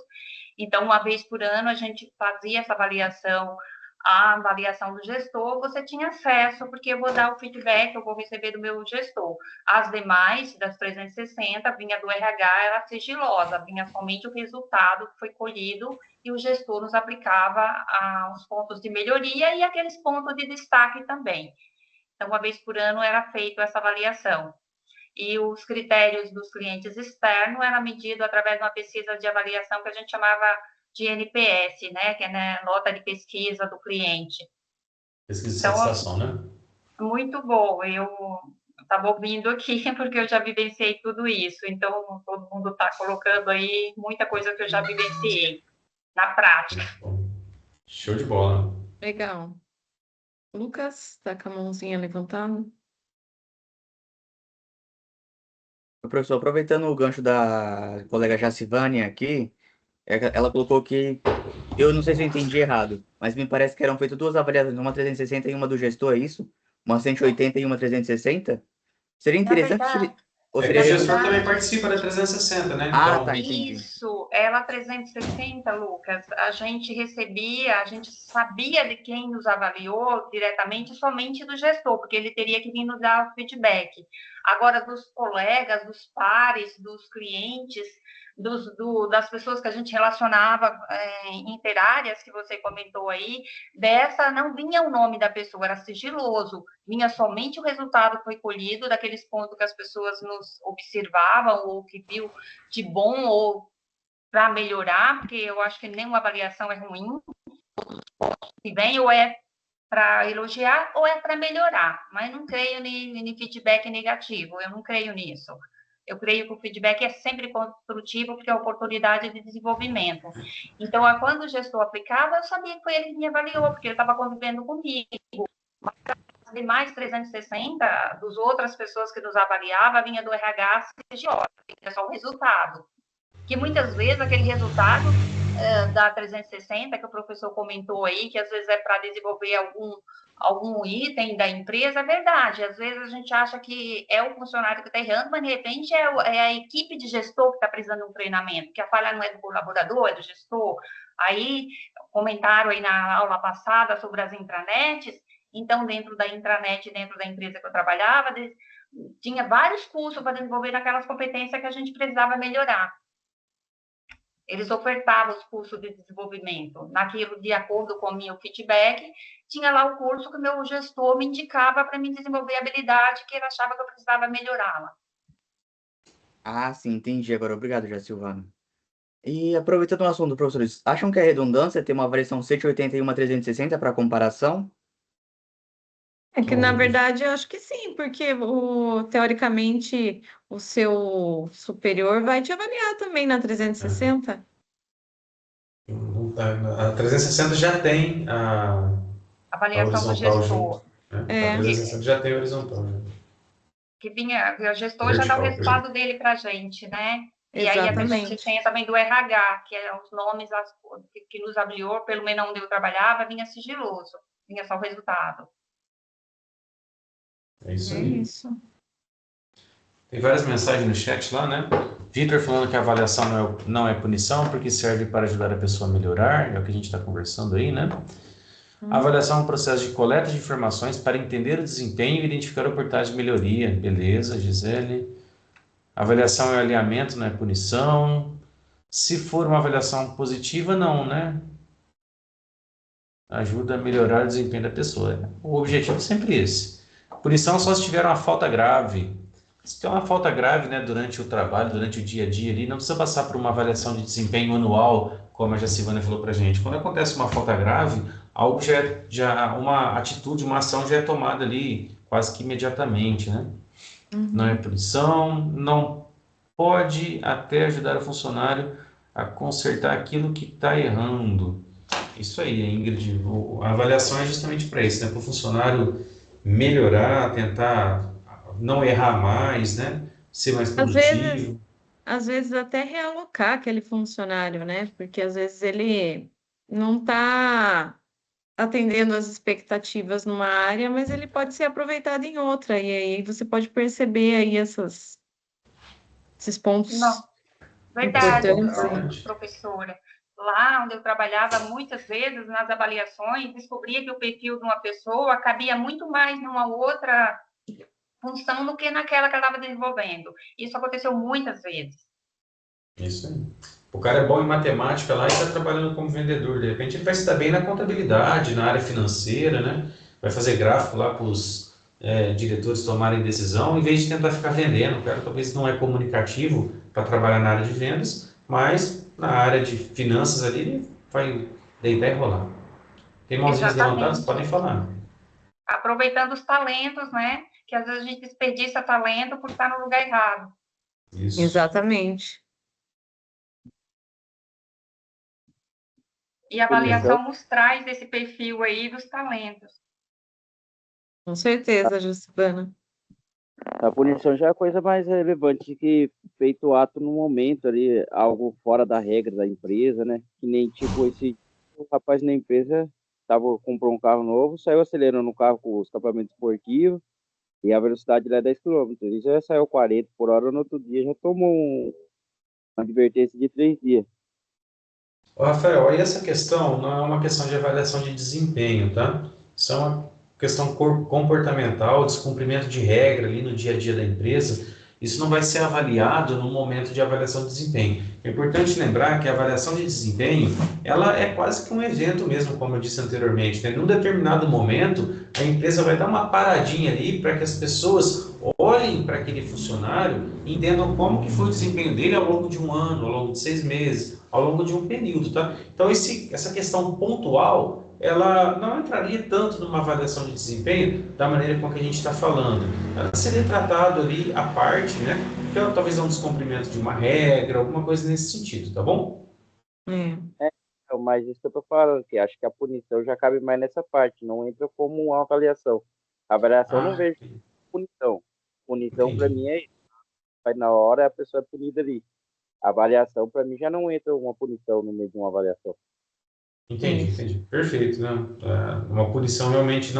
Então, uma vez por ano, a gente fazia essa avaliação, a avaliação do gestor, você tinha acesso, porque eu vou dar o feedback, eu vou receber do meu gestor. As demais, das 360, vinha do RH, era sigilosa, vinha somente o resultado que foi colhido e o gestor nos aplicava os pontos de melhoria e aqueles pontos de destaque também. Então, uma vez por ano era feita essa avaliação. E os critérios dos clientes externos eram medidos através de uma pesquisa de avaliação que a gente chamava de NPS, né, que é nota de pesquisa do cliente. Pesquisa de satisfação, né? Muito bom. Eu estava ouvindo aqui porque eu já vivenciei tudo isso. Então, todo mundo está colocando aí muita coisa que eu já vivenciei na prática. Show de bola. Legal. Lucas, tá com a mãozinha levantada? Professor, aproveitando o gancho da colega Jacivânia aqui, ela colocou que, eu não sei se eu entendi errado, mas me parece que eram feitas duas avaliações, uma 360 e uma do gestor, é isso? Uma 180 e uma 360? Seria interessante... Ou É que seria o gestor também participa da 360, né? Então, tá, entendi. Isso, ela 360, Lucas, a gente recebia, a gente sabia de quem nos avaliou diretamente, somente do gestor, porque ele teria que vir nos dar o feedback. Agora, dos colegas, dos pares, dos clientes, das pessoas que a gente relacionava interáreas, que você comentou aí, dessa não vinha o nome da pessoa, era sigiloso, vinha somente o resultado que foi colhido, daqueles pontos que as pessoas nos observavam, ou que viu de bom, ou para melhorar, porque eu acho que nenhuma avaliação é ruim, se vem ou é para elogiar ou é para melhorar, mas não creio em feedback negativo, eu não creio nisso. Eu creio que o feedback é sempre construtivo, porque é oportunidade de desenvolvimento. Então, quando o gestor aplicava, eu sabia que foi ele que me avaliou, porque ele estava convivendo comigo. Mas as demais 360, dos outras pessoas que nos avaliavam, vinha do RH CGO, é só o resultado. Que muitas vezes aquele resultado da 360, que o professor comentou aí, que às vezes é para desenvolver algum item da empresa, é verdade. Às vezes a gente acha que é o funcionário que está errando, mas de repente é a equipe de gestor que está precisando de um treinamento, que a falha não é do colaborador, é do gestor. Aí, comentaram aí na aula passada sobre as intranets, então, dentro da intranet, dentro da empresa que eu trabalhava, tinha vários cursos para desenvolver aquelas competências que a gente precisava melhorar. Eles ofertavam os cursos de desenvolvimento. Naquilo, de acordo com o meu feedback, tinha lá o curso que o meu gestor me indicava para me desenvolver a habilidade que ele achava que eu precisava melhorá-la. Ah, sim, entendi agora. Obrigado, Jacilvana. E aproveitando o assunto, professores, acham que é redundância ter uma avaliação 180 e uma 360 para comparação? É que, na verdade, eu acho que sim, porque teoricamente o seu superior vai te avaliar também na 360. A 360 já tem a Avaliação do horizontal gestor. junto, né? A 360 já tem a horizontal. Né? Que vinha, o gestor já dá o resultado dele para a gente, né? E aí a gente tem também do RH, que é os nomes que nos avaliou, pelo menos onde eu trabalhava, vinha sigiloso, vinha só o resultado. É isso aí. Tem várias mensagens no chat lá, né? Vitor falando que a avaliação não é punição, porque serve para ajudar a pessoa a melhorar, é o que a gente está conversando aí, né? A avaliação é um processo de coleta de informações para entender o desempenho e identificar oportunidades de melhoria. Beleza, Gisele. Avaliação é alinhamento, não é punição. Se for uma avaliação positiva, não, né? Ajuda a melhorar o desempenho da pessoa. O objetivo é sempre esse. Punição só se tiver uma falta grave. Se tem uma falta grave, né, durante o trabalho, durante o dia a dia ali, não precisa passar por uma avaliação de desempenho anual, como a Jacivana falou para a gente. Quando acontece uma falta grave, algo uma atitude, uma ação já é tomada ali quase que imediatamente, né? Não é punição, não pode até ajudar o funcionário a consertar aquilo que está errando. Isso aí, Ingrid. A avaliação é justamente para isso, né? Para o funcionário melhorar, tentar não errar mais, né? Ser mais produtivo. Às vezes até realocar aquele funcionário, né? Porque às vezes ele não está atendendo as expectativas numa área, mas ele pode ser aproveitado em outra. E aí você pode perceber aí esses pontos Não, verdade, importantes. professora. Lá onde eu trabalhava, muitas vezes, nas avaliações, descobria que o perfil de uma pessoa cabia muito mais numa outra função do que naquela que ela estava desenvolvendo. Isso aconteceu muitas vezes. Isso aí. O cara é bom em matemática lá e está trabalhando como vendedor. De repente ele vai se dar bem na contabilidade, na área financeira, né? Vai fazer gráfico lá para os diretores tomarem decisão, em vez de tentar ficar vendendo. O cara talvez não é comunicativo para trabalhar na área de vendas, mas na área de finanças ali ele vai deitar e rolar. Tem mãozinhas levantadas? Podem falar. Aproveitando os talentos, né? Que às vezes a gente desperdiça talento por estar no lugar errado. Isso. Exatamente. E a avaliação nos traz esse perfil aí dos talentos. Com certeza, Juscelina. A punição já é a coisa mais relevante que feito o ato no momento ali, algo fora da regra da empresa, né? Que nem tipo o rapaz na empresa comprou um carro novo, saiu acelerando o carro com o escapamento esportivo e a velocidade lá é 10 km. Ele já saiu 40 por hora, no outro dia já tomou uma advertência de 3 dias. Ô, Rafael, e essa questão não é uma questão de avaliação de desempenho, tá? Isso é uma questão comportamental, descumprimento de regra ali no dia a dia da empresa. Isso não vai ser avaliado no momento de avaliação de desempenho. É importante lembrar que a avaliação de desempenho, ela é quase que um evento mesmo, como eu disse anteriormente, né? Num determinado momento, a empresa vai dar uma paradinha ali para que as pessoas olhem para aquele funcionário e entendam como que foi o desempenho dele ao longo de um ano, ao longo de 6 meses, ao longo de um período, tá? Então, essa questão pontual, ela não entraria tanto numa avaliação de desempenho da maneira com que a gente está falando. Ela seria tratado ali à parte, né? Que é, talvez um descumprimento de uma regra, alguma coisa nesse sentido, tá bom? Mas isso que eu tô falando, que acho que a punição já cabe mais nessa parte, não entra como uma avaliação. A avaliação eu não vejo punição. Punição para mim é isso. Vai na hora a pessoa é punida ali. A avaliação para mim já não entra uma punição no meio de uma avaliação. Entendi. Perfeito, né? Uma punição realmente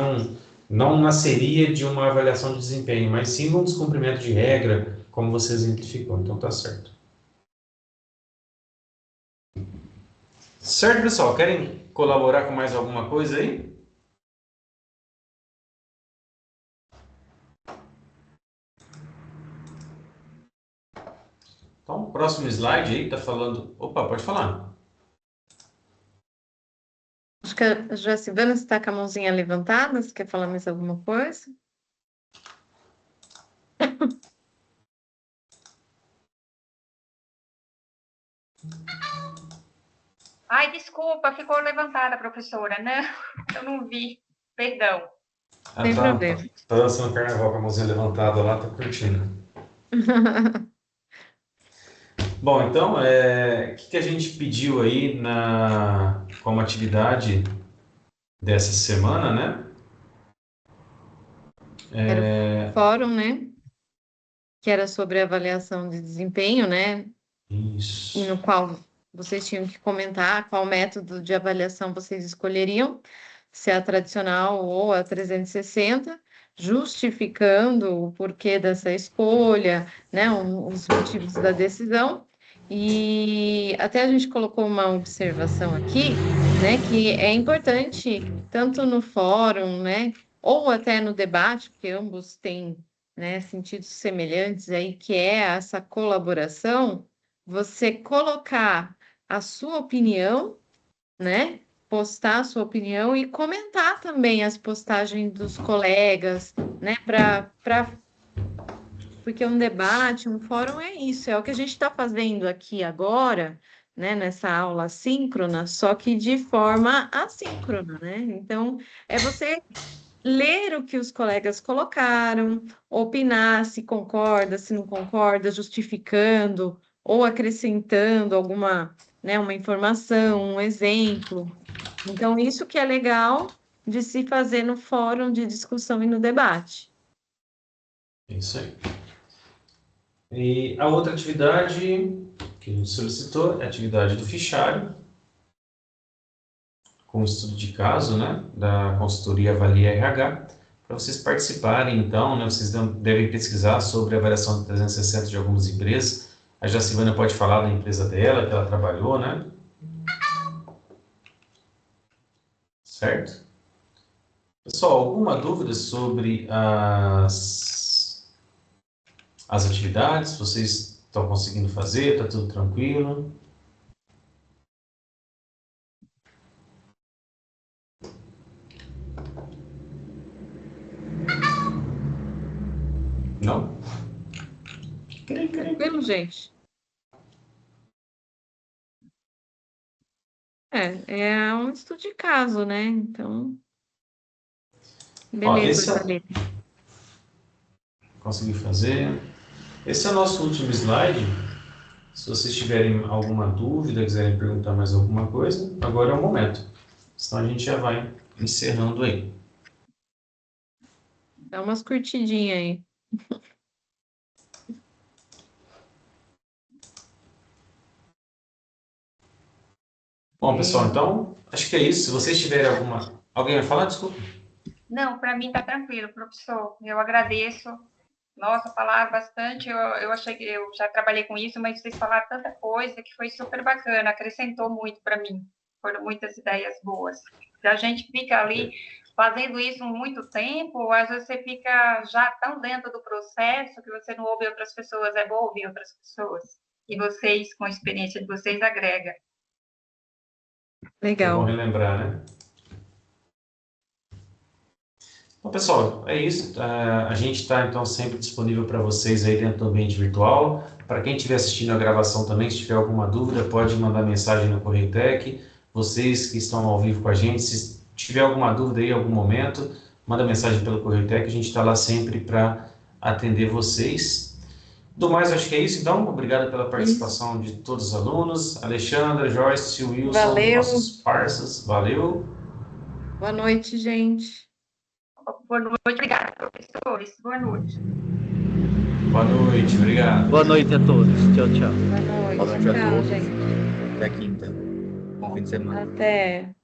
não nasceria de uma avaliação de desempenho, mas sim de um descumprimento de regra, como você exemplificou. Então tá certo. Certo, pessoal? Querem colaborar com mais alguma coisa aí? Então, próximo slide aí tá falando... Opa, pode falar. Acho que a Jacivana está com a mãozinha levantada. Você quer falar mais alguma coisa? Ai, desculpa, ficou levantada, professora. Não, eu não vi. Perdão. Sem problema. Tá dançando carnaval com a mãozinha levantada lá, tá curtindo. Bom, então, o que a gente pediu aí como atividade dessa semana, né? Era o fórum, né? Que era sobre avaliação de desempenho, né? Isso. E no qual vocês tinham que comentar qual método de avaliação vocês escolheriam, se é a tradicional ou a 360, justificando o porquê dessa escolha, né? Os motivos da decisão. E até a gente colocou uma observação aqui, né, que é importante, tanto no fórum, né, ou até no debate, porque ambos têm, né, sentidos semelhantes aí, que é essa colaboração, você colocar a sua opinião, né, postar a sua opinião e comentar também as postagens dos colegas, né, porque um debate, um fórum é isso, é o que a gente está fazendo aqui agora, né, nessa aula síncrona, só que de forma assíncrona, né? Então, é você ler o que os colegas colocaram, opinar se concorda, se não concorda, justificando ou acrescentando alguma, né, uma informação, um exemplo. Então, isso que é legal de se fazer no fórum de discussão e no debate. É isso aí. E a outra atividade que a gente solicitou é a atividade do fichário, com estudo de caso, né, da consultoria Avalia RH, para vocês participarem, então, né, vocês devem pesquisar sobre a avaliação 360 de algumas empresas. A Jacivana pode falar da empresa dela, que ela trabalhou, né? Certo? Pessoal, alguma dúvida sobre as atividades? Vocês estão conseguindo fazer? Está tudo tranquilo? Não? Tranquilo, gente? É um estudo de caso, né? Então, Ó, beleza, Thalita. consegui fazer. Esse é o nosso último slide. Se vocês tiverem alguma dúvida, quiserem perguntar mais alguma coisa, agora é o momento. Senão a gente já vai encerrando aí. Dá umas curtidinhas aí. Bom, pessoal, então, acho que é isso. Se vocês tiverem alguma... Alguém vai falar? Desculpa. Não, para mim está tranquilo, professor. Eu agradeço. Nossa, falaram bastante. Eu achei que eu já trabalhei com isso, mas vocês falaram tanta coisa que foi super bacana, acrescentou muito para mim. Foram muitas ideias boas. Se a gente fica ali fazendo isso muito tempo, às vezes você fica já tão dentro do processo que você não ouve outras pessoas. É bom ouvir outras pessoas. E vocês, com a experiência de vocês, agrega. É bom Legal. relembrar, né? Bom, pessoal, é isso. A gente está, então, sempre disponível para vocês aí dentro do ambiente virtual. Para quem estiver assistindo a gravação também, se tiver alguma dúvida, pode mandar mensagem no Correio Tech. Vocês que estão ao vivo com a gente, se tiver alguma dúvida aí em algum momento, manda mensagem pelo Correio Tech. A gente está lá sempre para atender vocês. Do mais, acho que é isso. Então, obrigado pela participação de todos os alunos. Alexandra, Joyce, Wilson, Valeu. nossos parceiros. Valeu. Boa noite, gente. Boa noite, obrigada, professores. Boa noite. Boa noite, obrigado. Boa noite a todos. Tchau, tchau. Boa noite. Boa noite a Tchau, todos. gente. Até quinta. Bom fim de semana. Até.